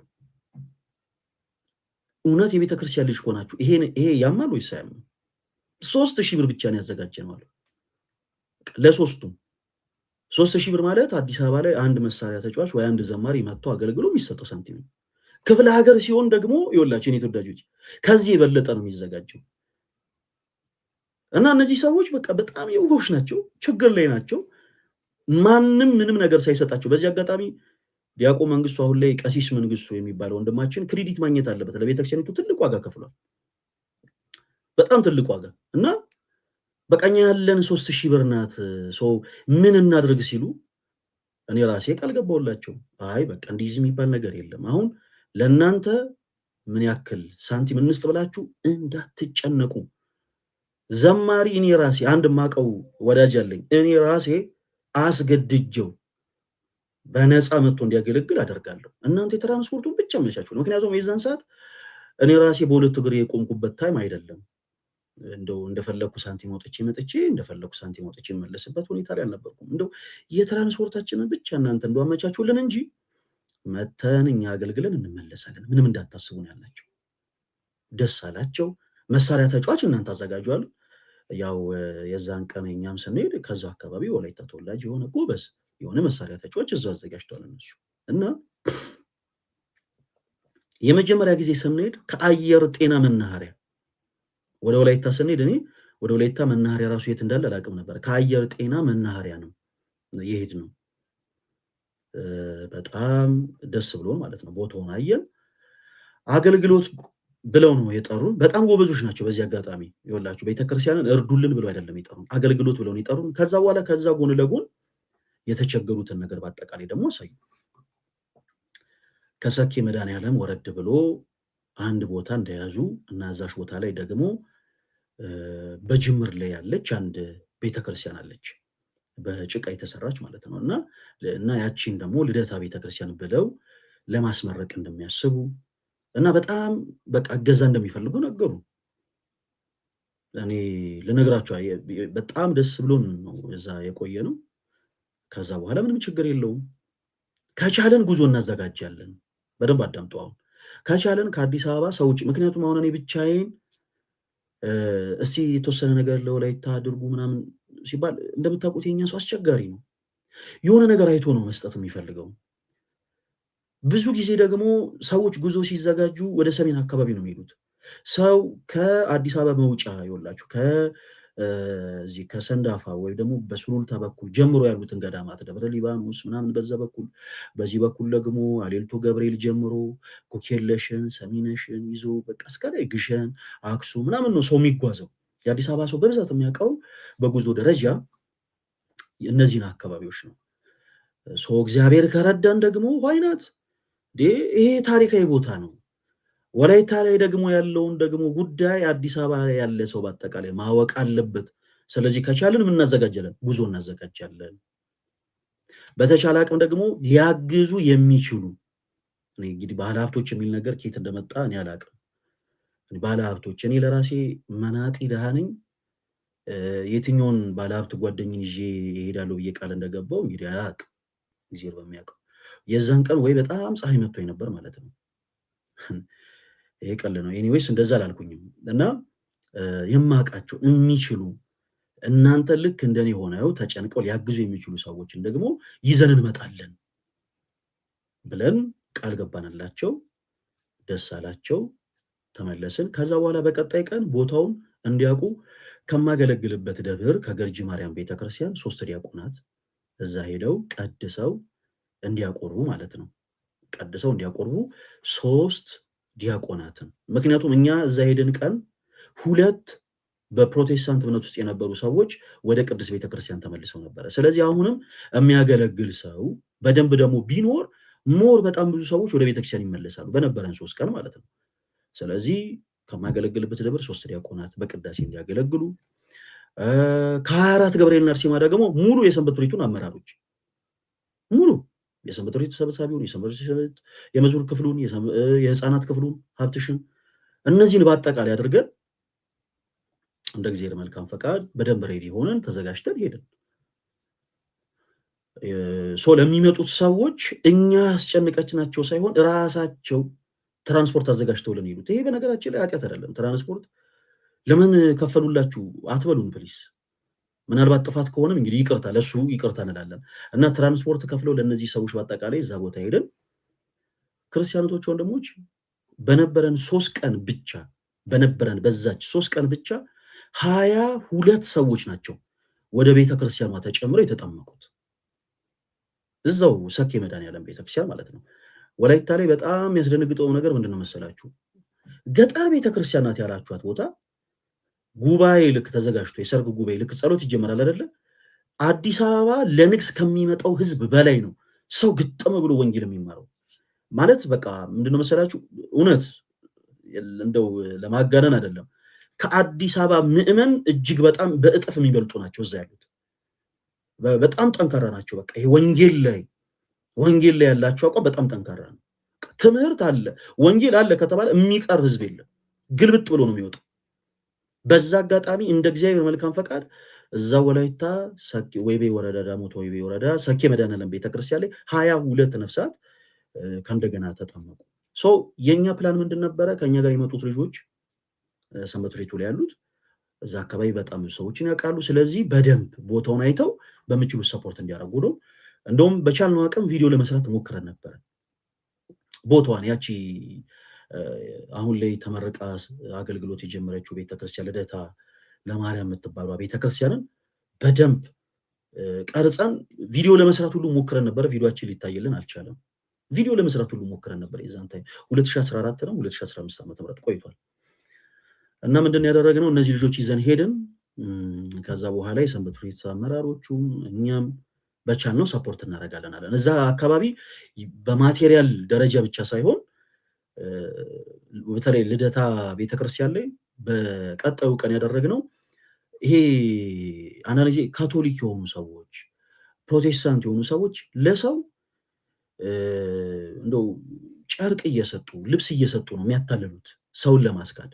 እውነት የቤተክርስቲያን ልጅ ሆናችሁ ይሄ ያማል ወይስ አያምም? 3000 ብር ብቻ ነው ያዘጋጀነው አሉ። ለሶስቱም 3000 ብር ማለት አዲስ አበባ ላይ አንድ መሳሪያ ተጫዋች ወይ አንድ ዘማሪ መጥቶ አገልግሎ የሚሰጠው ሳንቲም ነው። ክፍለ ሀገር ሲሆን ደግሞ ይወላችሁ እኔ ተወዳጆች ከዚህ የበለጠ ነው የሚዘጋጀው። እና እነዚህ ሰዎች በቃ በጣም የውሆች ናቸው፣ ችግር ላይ ናቸው። ማንም ምንም ነገር ሳይሰጣቸው በዚህ አጋጣሚ ዲያቆን መንግስቱ አሁን ላይ ቀሲስ መንግስቱ የሚባለው ወንድማችን ክሬዲት ማግኘት አለበት። ለቤተክርስቲያኒቱ ትልቅ ዋጋ ከፍሏል፣ በጣም ትልቅ ዋጋ እና በቃኛ ያለን 3000 ብር ናት ምን እናድርግ ሲሉ እኔ ራሴ ቃል ገባሁላቸው። አይ በቃ እንዲህ የሚባል ነገር የለም፣ አሁን ለእናንተ ምን ያክል ሳንቲም እንስጥ ብላችሁ እንዳትጨነቁ። ዘማሪ እኔ ራሴ አንድ ማቀው ወዳጅ አለኝ፣ እኔ ራሴ አስገድጀው በነፃ መጥቶ እንዲያገለግል አደርጋለሁ። እናንተ የትራንስፖርቱን ብቻ መቻችሁ። ምክንያቱም የዛን ሰዓት እኔ ራሴ በሁለት እግር የቆምኩበት ታይም አይደለም። እንደው እንደፈለኩ ሳንቲም ወጥቼ መጥቼ እንደፈለኩ ሳንቲም ወጥቼ መለስበት ሁኔታ ላይ አልነበርኩም። እንደው የትራንስፖርታችንን ብቻ እናንተ እንደው አመቻቹልን እንጂ መተን እኛ አገልግለን እንመለሳለን፣ ምንም እንዳታስቡ ነው ያላቸው። ደስ አላቸው። መሳሪያ ተጫዋች እናንተ አዘጋጁአል። ያው የዛን ቀን እኛም ስንሄድ ከዛው አካባቢ ወላይታ ተወላጅ የሆነ ጎበዝ የሆነ መሳሪያ ተጫዋች እዛው አዘጋጅተዋል እነሱ። እና የመጀመሪያ ጊዜ ስንሄድ ከአየር ጤና መናኸሪያ ወደ ወላይታ ስንሄድ እኔ ወደ ወላይታ መናኸሪያ ራሱ የት እንዳለ አላውቅም ነበር። ከአየር ጤና መናኸሪያ ነው የሄድ ነው። በጣም ደስ ብሎን ማለት ነው። ቦታውን አየን። አገልግሎት ብለው ነው የጠሩን። በጣም ጎበዞች ናቸው። በዚህ አጋጣሚ ይኸውላችሁ ቤተክርስቲያንን እርዱልን ብለው አይደለም የጠሩን፣ አገልግሎት ብለው ነው የጠሩን። ከዛ በኋላ ከዛ ጎን ለጎን የተቸገሩትን ነገር በአጠቃላይ ደግሞ አሳዩ። ከሰኬ መድኃኔዓለም ወረድ ብሎ አንድ ቦታ እንደያዙ እና እዛሽ ቦታ ላይ ደግሞ በጅምር ላይ ያለች አንድ ቤተክርስቲያን አለች፣ በጭቃ የተሰራች ማለት ነው። እና ያቺን ደግሞ ልደታ ቤተክርስቲያን ብለው ለማስመረቅ እንደሚያስቡ እና በጣም በቃ እገዛ እንደሚፈልጉ ነገሩ። እኔ ልነግራችሁ በጣም ደስ ብሎን ነው እዛ የቆየ ነው። ከዛ በኋላ ምንም ችግር የለውም ከቻለን ጉዞ እናዘጋጃለን። በደንብ አዳምጡ። አሁን ከቻለን ከአዲስ አበባ ሰዎች፣ ምክንያቱም አሁን እኔ ብቻዬን እስቲ የተወሰነ ነገር ለወላይታ አድርጉ ምናምን ሲባል እንደምታውቁት የኛ ሰው አስቸጋሪ ነው። የሆነ ነገር አይቶ ነው መስጠት የሚፈልገው። ብዙ ጊዜ ደግሞ ሰዎች ጉዞ ሲዘጋጁ ወደ ሰሜን አካባቢ ነው የሚሄዱት። ሰው ከአዲስ አበባ መውጫ ይወላችሁ ከዚህ ከሰንዳፋ ወይም ደግሞ በሱሉልታ በኩል ጀምሮ ያሉትን ገዳማት ደብረ ሊባኖስ ምናምን በዛ በኩል፣ በዚህ በኩል ደግሞ አሌልቶ ገብርኤል ጀምሮ ኮኬለሽን ሰሚነሽን ይዞ በቃ እስከ ላይ ግሸን አክሱም ምናምን ነው ሰው የሚጓዘው። የአዲስ አበባ ሰው በብዛት የሚያውቀው በጉዞ ደረጃ እነዚህን አካባቢዎች ነው። ሰው እግዚአብሔር ከረዳን ደግሞ ዋይናት ይሄ ታሪካዊ ቦታ ነው። ወላይታ ላይ ደግሞ ያለውን ደግሞ ጉዳይ አዲስ አበባ ላይ ያለ ሰው በአጠቃላይ ማወቅ አለበት። ስለዚህ ከቻልን ምን እናዘጋጃለን? ጉዞ እናዘጋጃለን። በተቻለ አቅም ደግሞ ሊያግዙ የሚችሉ እንግዲህ ባለሀብቶች የሚል ነገር ከየት እንደመጣ እኔ አላውቅም። ባለሀብቶች እኔ ለራሴ መናጢ ደሃ ነኝ። የትኛውን ባለሀብት ጓደኝን ይዤ እሄዳለሁ ብዬ ቃል እንደገባው እንግዲህ አላውቅም። እግዚአብሔር በሚያውቀው የዛን ቀን ወይ በጣም ፀሐይ መጥቶኝ ነበር ማለት ነው። ይሄ ቀል ነው። ኤኒዌይስ እንደዛ አላልኩኝም። እና የማውቃቸው የሚችሉ እናንተ ልክ እንደኔ ሆነው ተጨንቀው ሊያግዙ የሚችሉ ሰዎችን ደግሞ ይዘን እንመጣለን ብለን ቃል ገባንላቸው። ደስ አላቸው። ተመለስን። ከዛ በኋላ በቀጣይ ቀን ቦታውን እንዲያውቁ ከማገለግልበት ደብር ከገርጂ ማርያም ቤተክርስቲያን 3 ዲያቆናት እዛ ሄደው ቀድሰው እንዲያቆርቡ ማለት ነው። ቀድሰው እንዲያቆርቡ 3 ዲያቆናትን። ምክንያቱም እኛ እዛ ሄድን ቀን 2 በፕሮቴስታንት እምነት ውስጥ የነበሩ ሰዎች ወደ ቅዱስ ቤተክርስቲያን ተመልሰው ነበረ። ስለዚህ አሁንም የሚያገለግል ሰው በደንብ ደግሞ ቢኖር ሞር በጣም ብዙ ሰዎች ወደ ቤተክርስቲያን ይመለሳሉ በነበረን 3 ቀን ማለት ነው። ስለዚህ ከማገለግልበት ደብር 3 ዲያቆናት በቅዳሴ እንዲያገለግሉ ከ24 ገብርኤልና አርሴማ ደግሞ ሙሉ የሰንበት ትምህርቱን አመራሮች ሙሉ የሰንበት ትምህርት ሰብሳቢውን የመዝሙር ክፍሉን የህፃናት ክፍሉን ሀብትሽን እነዚህን በአጠቃላይ አድርገን እንደ እግዚአብሔር መልካም ፈቃድ በደንብ ሬዲ ሆነን ተዘጋጅተን ሄድን። ለሚመጡት ሰዎች እኛ አስጨንቀችናቸው ሳይሆን ራሳቸው ትራንስፖርት አዘጋጅተውልን ሄዱት። ይሄ በነገራችን ላይ ኃጢአት አይደለም። ትራንስፖርት ለምን ከፈሉላችሁ አትበሉን ፕሊስ። ምናልባት ጥፋት ከሆነም እንግዲህ ይቅርታ ለሱ ይቅርታ እንላለን። እና ትራንስፖርት ከፍለው ለነዚህ ሰዎች በአጠቃላይ እዛ ቦታ ሄደን ክርስቲያኖች ወንድሞች በነበረን 3 ቀን ብቻ በዛች 3 ቀን ብቻ 22 ሰዎች ናቸው ወደ ቤተክርስቲያኗ ተጨምረው የተጠመቁት። እዛው ሰኬ መድኃኔዓለም ቤተክርስቲያን ማለት ነው። ወላይታ ላይ በጣም የሚያስደነግጠው ነገር ምንድነው መሰላችሁ? ገጠር ቤተክርስቲያን ናት ያላችኋት ቦታ ጉባኤ ልክ ተዘጋጅቶ የሰርግ ጉባኤ ልክ ጸሎት ይጀምራል አይደለ? አዲስ አበባ ለንግስ ከሚመጣው ህዝብ በላይ ነው ሰው ግጥም ብሎ ወንጌል የሚማረው። ማለት በቃ ምንድነው መሰላችሁ? እውነት እንደው ለማጋነን አይደለም፣ ከአዲስ አበባ ምዕመን እጅግ በጣም በእጥፍ የሚበልጡ ናቸው እዛ ያሉት። በጣም ጠንካራ ናቸው። በቃ ይሄ ወንጌል ላይ ያላቸው አቋም በጣም ጠንካራ ነው። ትምህርት አለ፣ ወንጌል አለ ከተባለ የሚቀር ህዝብ የለም። ግልብጥ ብሎ ነው የሚወጣው። በዛ አጋጣሚ እንደ እግዚአብሔር መልካም ፈቃድ እዛ ወላይታ ሰኬ ወይቤ ወረዳ ዳሞት ወይቤ ወረዳ ሰኬ መድኃኔዓለም ቤተክርስቲያን ላይ 22 ነፍሳት ከእንደገና ተጠመቁ። የኛ ፕላን ምንድን ነበረ? ከኛ ጋር የመጡት ልጆች ሰንበት ቤቱ ላይ ያሉት እዛ አካባቢ በጣም ብዙ ሰዎችን ያውቃሉ። ስለዚህ በደንብ ቦታውን አይተው በሚችሉት ሰፖርት እንዲያደርጉ ነው። እንደውም በቻልነው አቅም ቪዲዮ ለመስራት ሞክረን ነበረ። ቦታዋን ያቺ አሁን ላይ ተመረቃ አገልግሎት የጀመረችው ቤተክርስቲያን ልደታ ለማርያም የምትባለው ቤተክርስቲያንን በደንብ ቀርጸን ቪዲዮ ለመስራት ሁሉ ሞክረን ነበር። ቪዲዮአችን ሊታይልን አልቻለም። ቪዲዮ ለመስራት ሁሉ ሞክረን ነበር። የዛን ታይም 2014 ነው 2015 ዓ.ም ቆይቷል። እና ምንድን ያደረግነው እነዚህ ልጆች ይዘን ሄድን። ከዛ በኋላ የሰንበት ትምህርት ቤት አመራሮቹም እኛም በቻልነው ሰፖርት እናደርጋለን አለን። እዛ አካባቢ በማቴሪያል ደረጃ ብቻ ሳይሆን በተለይ ልደታ ቤተክርስቲያን ላይ በቀጣዩ ቀን ያደረግነው ይሄ አናሊዜ ካቶሊክ የሆኑ ሰዎች ፕሮቴስታንት የሆኑ ሰዎች ለሰው እንደው ጨርቅ እየሰጡ ልብስ እየሰጡ ነው የሚያታልሉት ሰውን ለማስካድ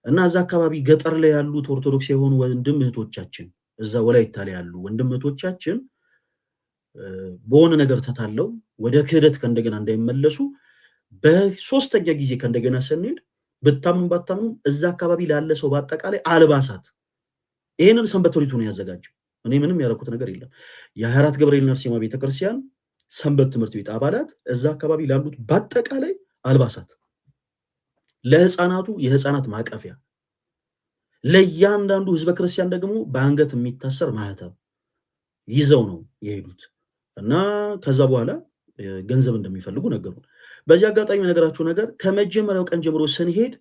እና እዛ አካባቢ ገጠር ላይ ያሉት ኦርቶዶክስ የሆኑ ወንድም እህቶቻችን እዛ ወላይታ ላይ ያሉ ወንድም እህቶቻችን በሆነ ነገር ተታለው ወደ ክህደት ከእንደገና እንዳይመለሱ በሶስተኛ ጊዜ ከእንደገና ስንሄድ በታምኑ ባታምኑ እዛ አካባቢ ላለ ሰው በአጠቃላይ አልባሳት ይሄንን ሰንበት ትምህርት ቤቱ ነው ያዘጋጀው። እኔ ምንም ያደረኩት ነገር የለም። የ24 ገብርኤል ነርሲማ ቤተክርስቲያን ሰንበት ትምህርት ቤት አባላት እዛ አካባቢ ላሉት በአጠቃላይ አልባሳት፣ ለህፃናቱ የህፃናት ማቀፊያ፣ ለእያንዳንዱ ህዝበ ክርስቲያን ደግሞ በአንገት የሚታሰር ማህተብ ይዘው ነው የሄዱት እና ከዛ በኋላ ገንዘብ እንደሚፈልጉ ነገሩን። በዚህ አጋጣሚ ነገራችሁ ነገር ከመጀመሪያው ቀን ጀምሮ ስንሄድ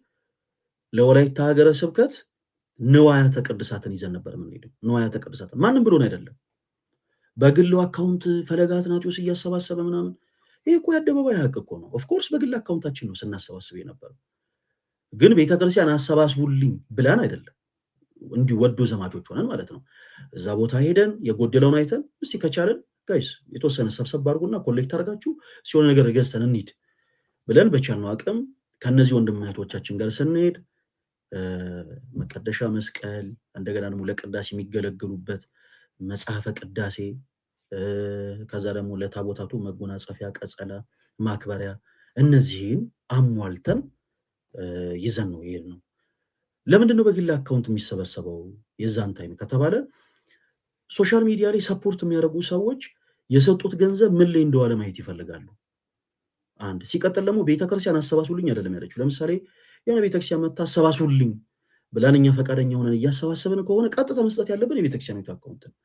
ለወላይታ ሀገረ ስብከት ንዋያተ ቅድሳትን ይዘን ነበር የምንሄደው። ንዋያተ ቅድሳትን ማንም ብሎን አይደለም። በግሉ አካውንት ፈለገ አትናቴዎስ እያሰባሰበ ምናምን ይሄ እኮ የአደባባይ ሀቅ እኮ ነው። ኦፍኮርስ በግል አካውንታችን ነው ስናሰባስብ የነበረው። ግን ቤተክርስቲያን አሰባስቡልኝ ብላን አይደለም፣ እንዲሁ ወዶ ዘማቾች ሆነን ማለት ነው። እዛ ቦታ ሄደን የጎደለውን አይተን እስቲ ከቻለን ጋይስ የተወሰነ ሰብሰብ አድርጉና ኮሌክት አድርጋችሁ ሲሆን ነገር ገዝተን እንሂድ ብለን በቻልነው አቅም ከነዚህ ወንድም እህቶቻችን ጋር ስንሄድ መቀደሻ መስቀል፣ እንደገና ደግሞ ለቅዳሴ የሚገለገሉበት መጽሐፈ ቅዳሴ፣ ከዛ ደግሞ ለታቦታቱ መጎናጸፊያ፣ ቀጸላ፣ ማክበሪያ እነዚህን አሟልተን ይዘን ነው የሄድነው። ለምንድን ነው በግል አካውንት የሚሰበሰበው የዛን ታይም ከተባለ ሶሻል ሚዲያ ላይ ሰፖርት የሚያደርጉ ሰዎች የሰጡት ገንዘብ ምን ላይ እንደዋለ ማየት ይፈልጋሉ። አንድ ሲቀጥል ደግሞ ቤተክርስቲያን አሰባስቡልኝ አይደለም ያለችው። ለምሳሌ የሆነ ቤተክርስቲያን መታ አሰባስቡልኝ ብለን እኛ ፈቃደኛ ሆነን እያሰባሰብን ከሆነ ቀጥታ መስጠት ያለብን የቤተክርስቲያኑ አካውንት ነው።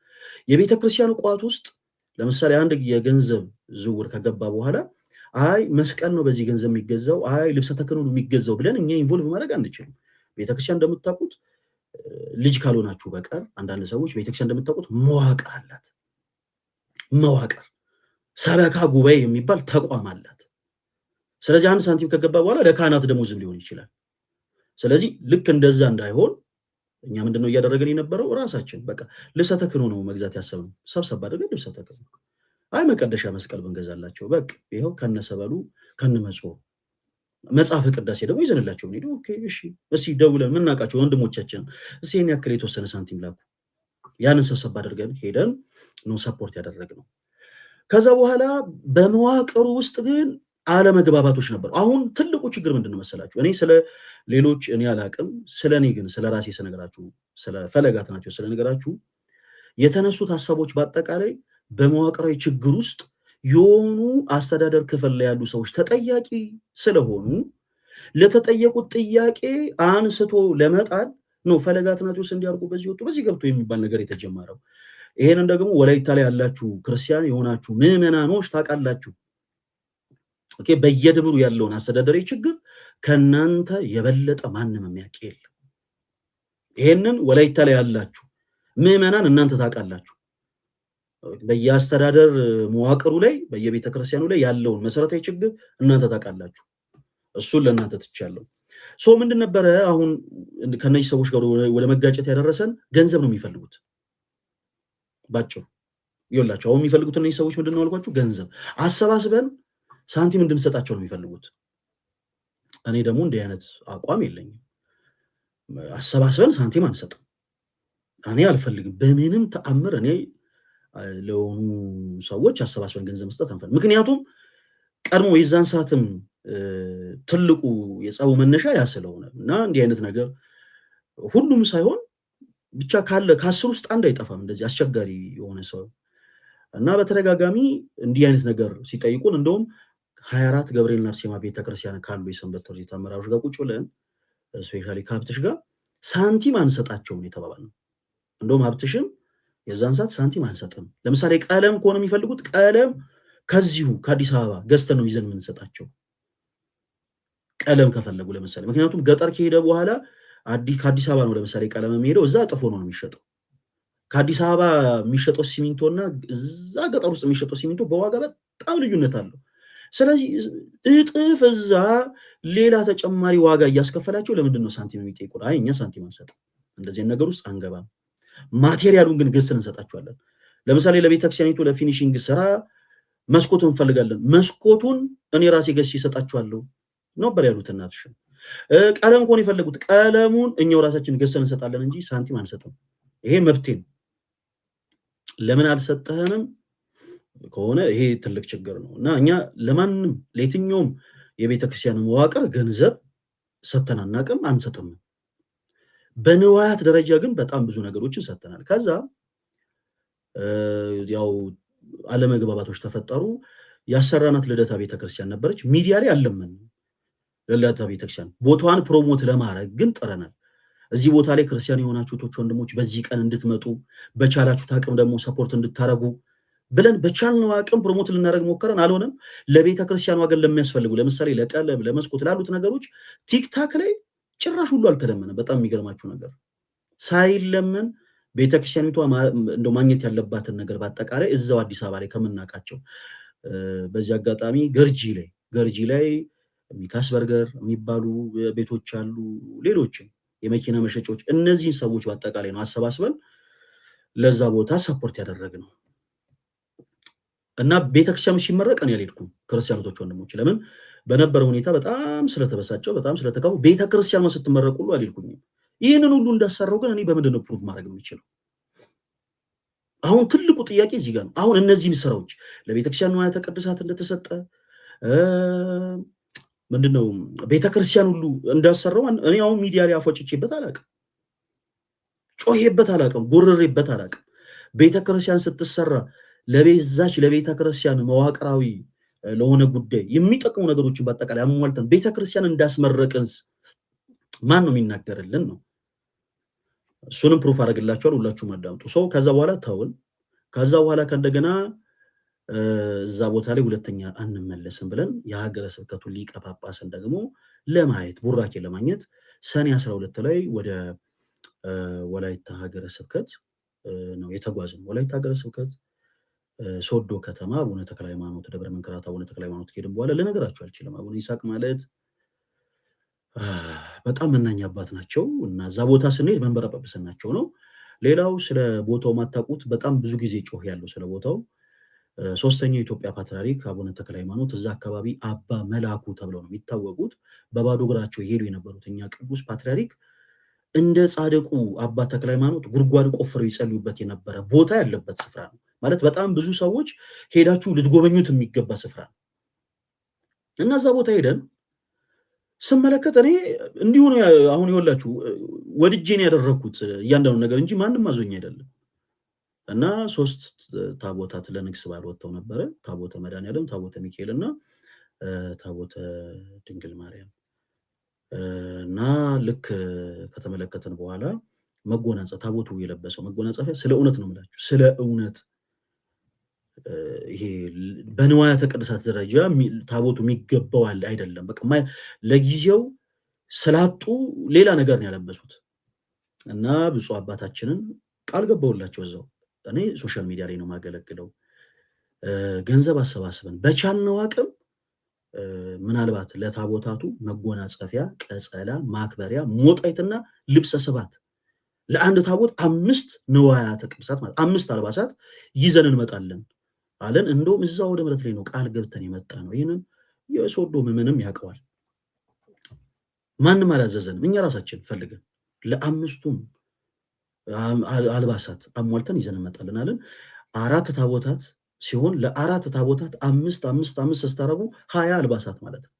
የቤተክርስቲያኑ ቋት ውስጥ ለምሳሌ አንድ የገንዘብ ዝውውር ከገባ በኋላ አይ መስቀል ነው በዚህ ገንዘብ የሚገዛው፣ አይ ልብሰ ተክህኖ ነው የሚገዛው ብለን እኛ ኢንቮልቭ ማድረግ አንችልም። ቤተክርስቲያን እንደምታውቁት ልጅ ካልሆናችሁ በቀር አንዳንድ ሰዎች ቤተክርስቲያን እንደምታውቁት መዋቅር አላት። መዋቅር ሰበካ ጉባኤ የሚባል ተቋም አላት። ስለዚህ አንድ ሳንቲም ከገባ በኋላ ለካህናት ደሞዝም ሊሆን ይችላል። ስለዚህ ልክ እንደዛ እንዳይሆን እኛ ምንድነው እያደረገን የነበረው ራሳችን በቃ ልብሰ ተክህኖ ነው መግዛት ያሰብነው። ሰብሰብ አድርገን ልብሰ ተክህኖ አይ መቀደሻ መስቀል ብንገዛላቸው በቃ ይሄው ከነሰበሉ ከነመጾሩ መጽሐፈ ቅዳሴ ደግሞ ይዘንላቸው ነው። ኦኬ እሺ እስኪ ደውለን ምናቃቸው ወንድሞቻችን እስኪ ይሄን ያክል የተወሰነ ሳንቲም ላኩ። ያንን ሰብሰብ አድርገን ሄደን ነው ሰፖርት ያደረግነው። ከዛ በኋላ በመዋቅሩ ውስጥ ግን አለመግባባቶች ነበሩ። አሁን ትልቁ ችግር ምንድነው መሰላችሁ? እኔ ስለ ሌሎች እኔ አላቅም፣ ስለኔ ግን ስለ ራሴ ስነግራችሁ ስለ ፈለገ አትናቴዎስ ስለነገራችሁ የተነሱት ሐሳቦች በአጠቃላይ በመዋቅራዊ ችግር ውስጥ የሆኑ አስተዳደር ክፍል ላይ ያሉ ሰዎች ተጠያቂ ስለሆኑ ለተጠየቁት ጥያቄ አንስቶ ለመጣል ነው ፈለገ አትናቴዎስ እንዲያርጉ በዚህ ወጡ በዚህ ገብቶ የሚባል ነገር የተጀመረው። ይሄንን ደግሞ ወላይታ ላይ ያላችሁ ክርስቲያን የሆናችሁ ምዕመናኖች ታውቃላችሁ። ኦኬ በየደብሩ ያለውን አስተዳደራዊ ችግር ከናንተ የበለጠ ማንም የሚያውቅ የለም። ይሄንን ወላይታ ላይ ያላችሁ ምዕመናን እናንተ ታውቃላችሁ። በየአስተዳደር መዋቅሩ ላይ በየቤተ ክርስቲያኑ ላይ ያለውን መሰረታዊ ችግር እናንተ ታውቃላችሁ። እሱን ለእናንተ ትቻለሁ። ሶ ምንድን ነበረ አሁን ከነዚህ ሰዎች ጋር ወደ መጋጨት ያደረሰን ገንዘብ ነው የሚፈልጉት። ባጭሩ ይኸውላችሁ አሁን የሚፈልጉት እነዚህ ሰዎች ምንድነው አልኳችሁ? ገንዘብ አሰባስበን ሳንቲም እንድንሰጣቸው ነው የሚፈልጉት። እኔ ደግሞ እንዲህ አይነት አቋም የለኝም። አሰባስበን ሳንቲም አንሰጥም። እኔ አልፈልግም በምንም ተአምር። እኔ ለሆኑ ሰዎች አሰባስበን ገንዘብ መስጠት አንፈልግም። ምክንያቱም ቀድሞ የዛን ሰዓትም ትልቁ የጸቡ መነሻ ያ ስለሆነ እና እንዲህ አይነት ነገር ሁሉም ሳይሆን ብቻ ካለ ከአስር ውስጥ አንድ አይጠፋም እንደዚህ አስቸጋሪ የሆነ ሰው እና በተደጋጋሚ እንዲህ አይነት ነገር ሲጠይቁን እንደውም 24 ገብርኤል ነርሲማ ቤተክርስቲያን ካሉ የሰንበት ትምህርት ቤት አመራሮች ጋር ቁጭ ብለን ስፔሻሊ ከሀብትሽ ጋር ሳንቲም አንሰጣቸውም የተባባልነው። እንደውም ሀብትሽም የዛን ሰዓት ሳንቲም አንሰጥም። ለምሳሌ ቀለም ከሆነ የሚፈልጉት ቀለም ከዚሁ ከአዲስ አበባ ገዝተን ነው ይዘን የምንሰጣቸው ቀለም ከፈለጉ ለምሳሌ። ምክንያቱም ገጠር ከሄደ በኋላ ከአዲስ አበባ ነው ለምሳሌ ቀለም የሚሄደው እዛ ጥፎ ነው የሚሸጠው። ከአዲስ አበባ የሚሸጠው ሲሚንቶ እና እዛ ገጠር ውስጥ የሚሸጠው ሲሚንቶ በዋጋ በጣም ልዩነት አለው። ስለዚህ እጥፍ እዛ ሌላ ተጨማሪ ዋጋ እያስከፈላቸው ለምንድን ነው ሳንቲም የሚጠይቁ? አይ እኛ ሳንቲም አንሰጥም፣ እንደዚህ ነገር ውስጥ አንገባም። ማቴሪያሉን ግን ገዝተን እንሰጣቸዋለን። ለምሳሌ ለቤተክርስቲያኒቱ ለፊኒሽንግ ስራ መስኮት እንፈልጋለን፣ መስኮቱን እኔ ራሴ ገዝቼ እሰጣቸዋለሁ ነበር ያሉት እናትሽ። ቀለም ከሆነ የፈለጉት ቀለሙን እኛው ራሳችን ገዝተን እንሰጣለን እንጂ ሳንቲም አንሰጥም። ይሄ መብቴ ነው። ለምን አልሰጠህንም ከሆነ ይሄ ትልቅ ችግር ነው እና እኛ ለማንም ለየትኛውም የቤተክርስቲያን መዋቅር ገንዘብ ሰጥተን አናውቅም፣ አንሰጥም። በንዋያት ደረጃ ግን በጣም ብዙ ነገሮችን ሰጥተናል። ከዛ ያው አለመግባባቶች ተፈጠሩ። ያሰራናት ልደታ ቤተክርስቲያን ነበረች። ሚዲያ ላይ አለመን ልደታ ቤተክርስቲያን ቦታዋን ፕሮሞት ለማድረግ ግን ጥረናል። እዚህ ቦታ ላይ ክርስቲያን የሆናችሁ እህቶች ወንድሞች በዚህ ቀን እንድትመጡ በቻላችሁት አቅም ደግሞ ሰፖርት እንድታረጉ ብለን በቻልነው አቅም ፕሮሞት ልናደርግ ሞከረን። አልሆነም። ለቤተክርስቲያኗ ግን ለሚያስፈልጉ ለምሳሌ ለቀለም ለመስኮት ላሉት ነገሮች ቲክታክ ላይ ጭራሽ ሁሉ አልተለመነ። በጣም የሚገርማችሁ ነገር ሳይለመን ቤተክርስቲያኒቷ እንደው ማግኘት ያለባትን ነገር በአጠቃላይ እዛው አዲስ አበባ ላይ ከምናውቃቸው በዚህ አጋጣሚ ገርጂ ላይ ሚካስ በርገር የሚባሉ ቤቶች አሉ፣ ሌሎችም የመኪና መሸጫዎች። እነዚህን ሰዎች በአጠቃላይ ነው አሰባስበን ለዛ ቦታ ሰፖርት ያደረግነው እና ቤተክርስቲያኑ ሲመረቅ እኔ አልሄድኩም። ክርስቲያኖች ወንድሞች ለምን በነበረ ሁኔታ በጣም ስለተበሳጨው በጣም ስለተካው ቤተክርስቲያኗ ስትመረቅ ሁሉ አልሄድኩኝም። ይህንን ሁሉ እንዳሰራው ግን እኔ በምንድን ነው ፕሩቭ ማድረግ የምችለው? አሁን ትልቁ ጥያቄ እዚህ ጋር ነው። አሁን እነዚህን ስራዎች ለቤተክርስቲያን ንዋያተ ቅድሳት እንደተሰጠ ምንድነው ቤተክርስቲያን ሁሉ እንዳሰራው እኔ አሁን ሚዲያ ላይ አፎጭቼበት አላውቅም፣ ጮሄበት አላውቅም፣ ጎረሬበት አላውቅም። ቤተክርስቲያን ስትሰራ ለቤተክርስቲያን መዋቅራዊ ለሆነ ጉዳይ የሚጠቅሙ ነገሮችን በአጠቃላይ አሟልተን ቤተክርስቲያን እንዳስመረቅንስ ማን ነው የሚናገርልን ነው? እሱንም ፕሩፍ አደርግላችኋል። ሁላችሁም አዳምጡ። ሰው ከዛ በኋላ ተውን። ከዛ በኋላ ከእንደገና እዛ ቦታ ላይ ሁለተኛ አንመለስም ብለን የሀገረ ስብከቱ ሊቀ ጳጳስን ደግሞ ለማየት ቡራኬ ለማግኘት ሰኔ 12 ላይ ወደ ወላይታ ሀገረ ስብከት ነው የተጓዝነው። ወላይታ ሀገረ ስብከት ሶዶ ከተማ አቡነ ተክለ ሃይማኖት ደብረ መንክራት አቡነ ተክለ ሃይማኖት ከሄድን በኋላ ልነግራችሁ አልችልም። አቡነ ይስሐቅ ማለት በጣም መናኛ አባት ናቸው እና እዛ ቦታ ስንሄድ መንበረ ጵጵስናቸው ነው። ሌላው ስለ ቦታው ማታውቁት በጣም ብዙ ጊዜ ጮህ ያለው ስለ ቦታው ሶስተኛው የኢትዮጵያ ፓትርያርክ አቡነ ተክለ ሃይማኖት እዛ አካባቢ አባ መላኩ ተብለው ነው የሚታወቁት። በባዶ እግራቸው ይሄዱ የነበሩት እኛ ቅዱስ ፓትርያርክ እንደ ጻድቁ አባ ተክለ ሃይማኖት ጉድጓድ ቆፍረው ይጸልዩበት የነበረ ቦታ ያለበት ስፍራ ነው። ማለት በጣም ብዙ ሰዎች ሄዳችሁ ልትጎበኙት የሚገባ ስፍራ ነው እና እዛ ቦታ ሄደን ስመለከት እኔ እንዲሁ ነው። አሁን ይኸውላችሁ ወድጄን ያደረኩት እያንዳንዱ ነገር እንጂ ማንም አዞኝ አይደለም። እና 3 ታቦታት ለንግስ በዓል ወጥተው ነበረ። ታቦተ መድኃኒዓለም፣ ታቦተ ሚካኤል እና ታቦተ ድንግል ማርያም እና ልክ ከተመለከተን በኋላ ታቦቱ የለበሰው መጎናጸፊያ ስለ እውነት ነው የምላችሁ፣ ስለ እውነት ይሄ በንዋያተ ቅድሳት ደረጃ ታቦቱ የሚገባው አይደለም። በቃ ለጊዜው ስላጡ ሌላ ነገር ነው ያለበሱት እና ብፁዕ አባታችንን ቃል ገባውላቸው እዛው። እኔ ሶሻል ሚዲያ ላይ ነው ማገለግለው። ገንዘብ አሰባስበን በቻልነው አቅም ምናልባት ለታቦታቱ መጎናጸፊያ፣ ቀጸላ፣ ማክበሪያ፣ ሞጣይትና ልብሰ ስባት ለአንድ ታቦት 5 ንዋያተ ቅድሳት ማለት 5 አልባሳት ይዘን እንመጣለን አለን። እንደውም እዛው ወደ ምረት ላይ ነው ቃል ገብተን የመጣ ነው። ይሄንን የሶዶ ምዕመንም ያውቀዋል። ማንም አላዘዘንም። እኛ ራሳችን ፈልገን ለአምስቱም አልባሳት አሟልተን ይዘን እንመጣለን አለን። 4 ታቦታት ሲሆን ለ4 ታቦታት 5 ስታረጉ 20 አልባሳት ማለት ነው።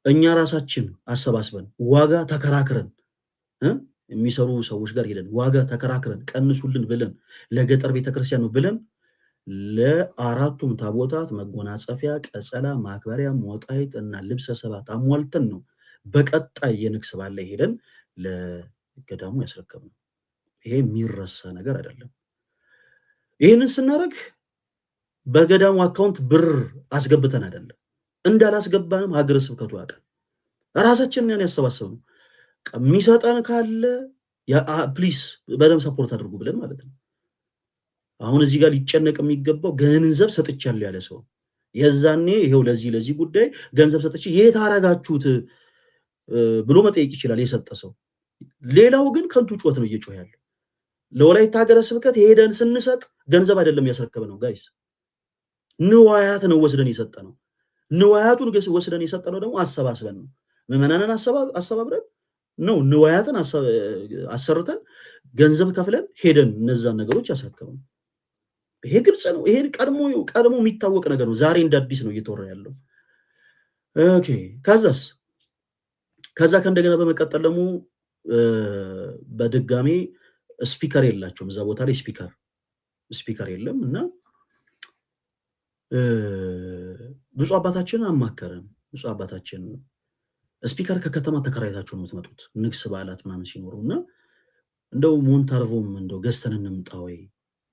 እኛ ራሳችን አሰባስበን ዋጋ ተከራክረን የሚሰሩ ሰዎች ጋር ሄደን ዋጋ ተከራክረን ቀንሱልን ብለን ለገጠር ቤተክርስቲያን ነው ብለን ለ4ቱም ታቦታት መጎናጸፊያ፣ ቀጸላ፣ ማክበሪያ፣ ሞጣይት እና ልብሰ ሰባት አሟልተን ነው በቀጣይ የንግስ በዓል ላይ ሄደን ገዳሙ ያስረከብነው። ይሄ የሚረሳ ነገር አይደለም። ይህንን ስናደርግ በገዳሙ አካውንት ብር አስገብተን አይደለም፣ እንዳላስገባንም ሀገረ ስብከቱ ያውቃል። ራሳችንን ያን ያሰባሰብነው የሚሰጠን ካለ ፕሊስ በደንብ ሰፖርት አድርጉ ብለን ማለት ነው። አሁን እዚህ ጋር ሊጨነቅ የሚገባው ገንዘብ ሰጥቻለሁ ያለ ሰው የዛኔ ይሄው ለዚህ ጉዳይ ገንዘብ ሰጥቼ የት አረጋችሁት ብሎ መጠየቅ ይችላል የሰጠ ሰው። ሌላው ግን ከንቱ ጩኸት ነው እየጮኸ ያለው። ለወላይታ ሀገረ ስብከት ሄደን ስንሰጥ ገንዘብ አይደለም ያስረከበ ነው ጋይስ፣ ንዋያት ነው ወስደን የሰጠ ነው። ንዋያቱን ወስደን የሰጠ ነው ደግሞ አሰባስበን ነው፣ ምዕመናንን አሰባብረን ነው፣ ንዋያትን አሰርተን ገንዘብ ከፍለን ሄደን እነዛን ነገሮች ያስረከበ ነው። ይሄ ግልጽ ነው። ይሄ ቀድሞ የሚታወቅ ነገር ነው። ዛሬ እንደ አዲስ ነው እየተወራ ያለው። ኦኬ ከዛ ከእንደገና በመቀጠል ደግሞ በድጋሜ ስፒከር የላቸውም እዛ ቦታ ላይ ስፒከር የለም እና ብፁዕ አባታችን አማከረን። ብፁዕ አባታችን ስፒከር ከከተማ ተከራይታችሁ ነው የምትመጡት ንግስ በዓላት ምናምን ሲኖሩ እና እንደው ሞንታርቮም እንደው ገዝተን እንምጣ ወይ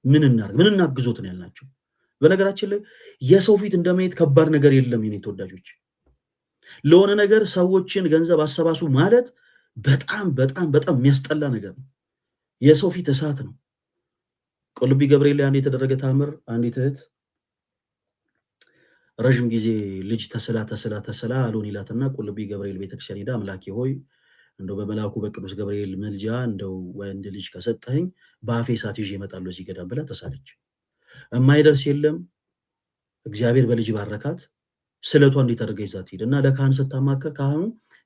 ምን እናግዞት ነው ያልናቸው። በነገራችን ላይ የሰው ፊት እንደማየት ከባድ ነገር የለም የኔ ተወዳጆች። ለሆነ ነገር ሰዎችን ገንዘብ አሰባሱ ማለት በጣም በጣም በጣም የሚያስጠላ ነገር ነው። የሰው ፊት እሳት ነው። ቁልቢ ገብርኤል ላይ አንድ የተደረገ ታምር፣ አንዲት እህት ረጅም ጊዜ ልጅ ተስላ አሎን ይላትና ቁልቢ ገብርኤል ቤተክርስቲያን ሄዳ አምላኬ ሆይ እንደው በመላኩ በቅዱስ ገብርኤል መልጃ እንደው ወንድ ልጅ ከሰጠኝ በአፌ እሳት ይዤ እመጣለሁ እዚህ ገዳም ብላ ተሳለች። የማይደርስ የለም። እግዚአብሔር በልጅ ባረካት። ስለቷ እንዴት አድርጋ ይዛት ሄደ እና ለካህን ስታማከር ካህኑ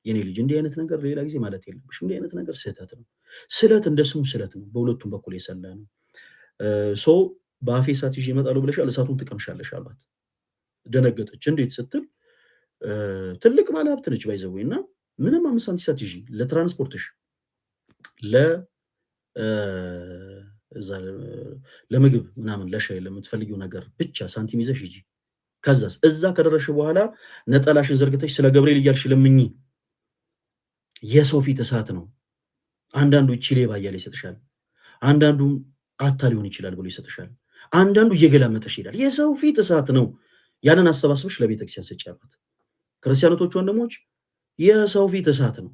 የኔ ልጅ እንዲህ አይነት ነገር ሌላ ጊዜ ማለት የለብሽ፣ እንዲህ አይነት ነገር ስህተት ነው። ስለት እንደስሙ ስለት ነው፣ በሁለቱም በኩል የሰላ ነው። በአፌ እሳት ይዤ እመጣለሁ ብለሻል፣ እሳቱን ትቀምሻለሽ አሏት። ደነገጠች። እንዴት ስትል ትልቅ ባለ ሀብት ነች ባይዘው እና ምንም 5 ሳንቲም ሳትይዢ ለትራንስፖርትሽ ለምግብ ምናምን ለሻይ ለምትፈልጊው ነገር ብቻ ሳንቲም ይዘሽ ሂጂ። ከዛስ እዛ ከደረሽ በኋላ ነጠላሽን ዘርግተሽ ስለ ገብርኤል እያልሽ ለምኚ። የሰው ፊት እሳት ነው። አንዳንዱ እቺ ሌባ እያለ ይሰጥሻል፣ አንዳንዱ አታ ሊሆን ይችላል ብሎ ይሰጥሻል፣ አንዳንዱ እየገላመጠሽ ይላል። የሰው ፊት እሳት ነው። ያንን አሰባስበሽ ለቤተክርስቲያን ሰጪ አሏት። ክርስቲያኖቶች ወንድሞች፣ የሰው ፊት እሳት ነው።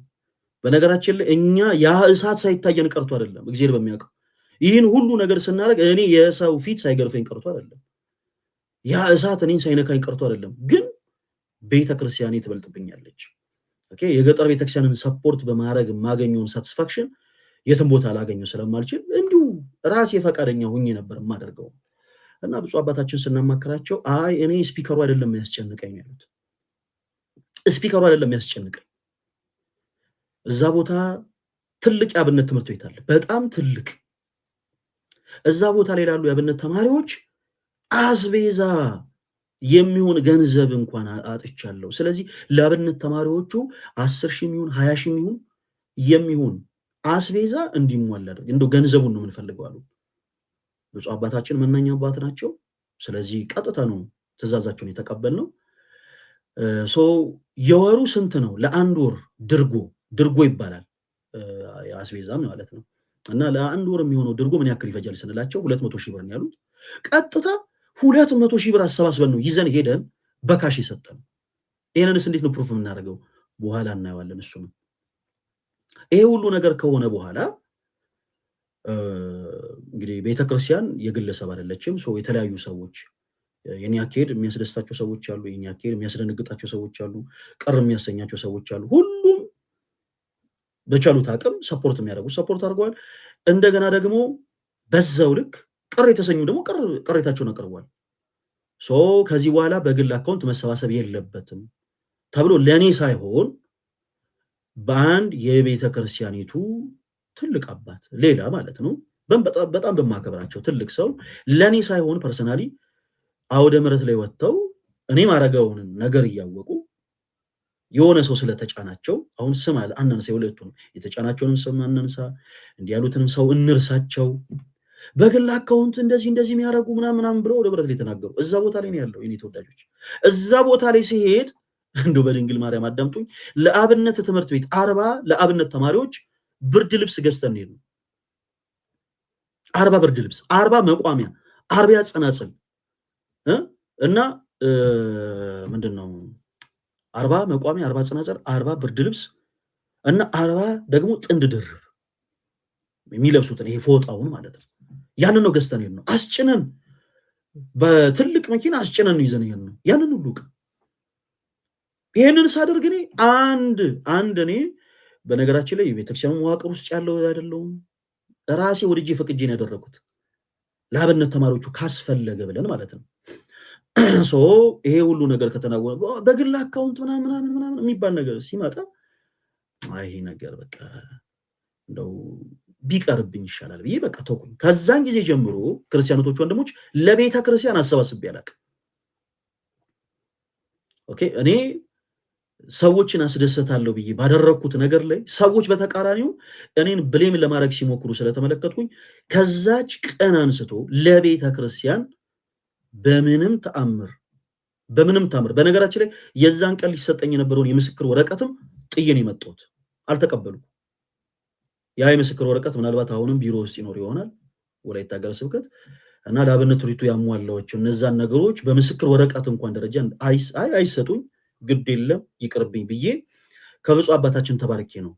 በነገራችን ላይ እኛ ያ እሳት ሳይታየን ቀርቶ አይደለም፣ እግዚአብሔር በሚያውቀው ይህን ሁሉ ነገር ስናደርግ እኔ የሰው ፊት ሳይገርፈኝ ቀርቶ አይደለም፣ ያ እሳት እኔን ሳይነካኝ ቀርቶ አይደለም። ግን ቤተክርስቲያኔ ትበልጥብኛለች። ኦኬ፣ የገጠር ቤተክርስቲያንን ሰፖርት በማድረግ የማገኘውን ሳቲስፋክሽን የትም ቦታ ላገኘው ስለማልችል እንዲሁ ራሴ ፈቃደኛ ሆኜ ነበር የማደርገው እና ብፁዕ አባታችን ስናማከራቸው አይ እኔ ስፒከሩ አይደለም ያስጨንቀኝ ያሉት። ስፒከሩ አይደለም ያስጨንቀኝ፣ እዛ ቦታ ትልቅ የአብነት ትምህርት ቤት አለ፣ በጣም ትልቅ። እዛ ቦታ ላይ ላሉ የአብነት ተማሪዎች አስቤዛ የሚሆን ገንዘብ እንኳን አጥቻለሁ። ስለዚህ ለአብነት ተማሪዎቹ 10,000 ይሁን 20,000 ይሁን የሚሆን አስቤዛ እንዲሟላ አድርግ፣ እንደው ገንዘቡን ነው የምንፈልገው አሉ። ብፁዕ አባታችን መናኛ አባት ናቸው። ስለዚህ ቀጥታ ነው ትእዛዛቸውን የተቀበልነው። የወሩ ስንት ነው? ለአንድ ወር ድርጎ ይባላል የአስቤዛም ማለት ነው። እና ለአንድ ወር የሚሆነው ድርጎ ምን ያክል ይፈጃል ስንላቸው 200,000 ብር ነው ያሉት። ቀጥታ 200,000 ብር አሰባስበን ነው ይዘን ሄደን በካሽ የሰጠን። ይሄንንስ እንዴት ነው ፕሩፍ የምናደርገው? በኋላ እናየዋለን። እሱ ነው። ይሄ ሁሉ ነገር ከሆነ በኋላ እንግዲህ ቤተክርስቲያን የግለሰብ አይደለችም። የተለያዩ ሰዎች የኔ አካሄድ የሚያስደስታቸው ሰዎች አሉ፣ የኔ አካሄድ የሚያስደነግጣቸው ሰዎች አሉ፣ ቅር የሚያሰኛቸው ሰዎች አሉ። ሁሉም በቻሉት አቅም ሰፖርት የሚያደርጉ ሰፖርት አድርገዋል። እንደገና ደግሞ በዛው ልክ ቅር የተሰኙ ደግሞ ቅሬታቸውን አቅርበዋል። ከዚህ በኋላ በግል አካውንት መሰባሰብ የለበትም ተብሎ ለኔ ሳይሆን በአንድ የቤተክርስቲያኒቱ ትልቅ አባት ሌላ ማለት ነው በጣም በማከብራቸው ትልቅ ሰው ለኔ ሳይሆን ፐርሰናሊ አውደ ምሕረት ላይ ወጥተው እኔ ማረጋውን ነገር እያወቁ የሆነ ሰው ስለተጫናቸው አሁን ስም አለ አናንሳ፣ የሁለቱንም የተጫናቸውንም ስም አናንሳ፣ እንዲያሉትንም ሰው እንርሳቸው፣ በግል አካውንት እንደዚህ የሚያረጉ ምናምን ብለው ወደ ምሕረት ላይ ተናገሩ። እዛ ቦታ ላይ ነው ያለው የኔ ተወዳጆች። እዛ ቦታ ላይ ሲሄድ እንደው በድንግል ማርያም አዳምጡኝ፣ ለአብነት ትምህርት ቤት 40 ለአብነት ተማሪዎች ብርድ ልብስ ገዝተን ሄድን። 40 ብርድ ልብስ፣ 40 መቋሚያ፣ 40 ጸናጽል እና ምንድነው 40 መቋሚያ፣ 40 ጸናጽል፣ 40 ብርድ ልብስ እና 40 ደግሞ ጥንድ ድርብ የሚለብሱትን ይሄ ፎጣውን ማለት ነው። ያንን ነው ገዝተን ሄድን ነው አስጭነን በትልቅ መኪና አስጭነን ይዘን ሄድን ነው ያንን ሁሉ ዕቃ። ይሄንን ሳደርግ እኔ አንድ እኔ በነገራችን ላይ የቤተክርስቲያኑ መዋቅር ውስጥ ያለው አይደለሁም ራሴ ወድጄ ፈቅጄ ነው ያደረኩት ለአብነት ተማሪዎቹ ካስፈለገ ብለን ማለት ነው። ሶ ይሄ ሁሉ ነገር ከተናወነ በግል አካውንት ምናምን የሚባል ነገር ሲመጣ ይሄ ነገር በቃ እንደው ቢቀርብኝ ይሻላል ብዬ በቃ ተውኩኝ። ከዛን ጊዜ ጀምሮ ክርስቲያኖች ወንድሞች ለቤተ ክርስቲያን አሰባስቤ አላውቅም። ኦኬ እኔ ሰዎችን አስደሰታለሁ ብዬ ባደረኩት ነገር ላይ ሰዎች በተቃራኒው እኔን ብሌም ለማድረግ ሲሞክሩ ስለተመለከትኩኝ ከዛች ቀን አንስቶ ለቤተ ክርስቲያን በምንም ተአምር በነገራችን ላይ የዛን ቀን ሊሰጠኝ የነበረውን የምስክር ወረቀትም ጥዬን የመጣሁት አልተቀበልኩም። ያ የምስክር ወረቀት ምናልባት አሁንም ቢሮ ውስጥ ይኖር ይሆናል ወላይታ ሀገረ ስብከት እና ለአብነት ሪቱ ያሟላቸው እነዛን ነገሮች በምስክር ወረቀት እንኳን ደረጃ አይሰጡኝ ግድ የለም ይቅርብኝ ብዬ ከብፁዕ አባታችን ተባርኬ ነው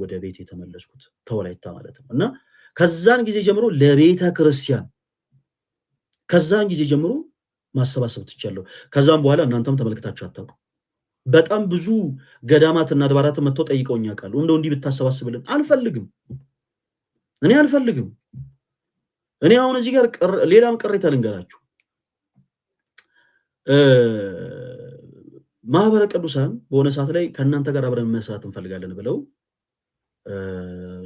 ወደ ቤት የተመለስኩት ከወላይታ ማለት ነው። እና ከዛን ጊዜ ጀምሮ ለቤተ ክርስቲያን ከዛን ጊዜ ጀምሮ ማሰባሰብ ትቻለሁ። ከዛም በኋላ እናንተም ተመልክታችሁ አታውቁ። በጣም ብዙ ገዳማትና አድባራት መጥተው ጠይቀውኝ ያውቃሉ። እንደው እንዲህ ብታሰባስብልን አልፈልግም። እኔ አሁን እዚህ ጋር ሌላም ቅሬታ ልንገራችሁ። ማህበረ ቅዱሳን በሆነ ሰዓት ላይ ከእናንተ ጋር አብረን መስራት እንፈልጋለን ብለው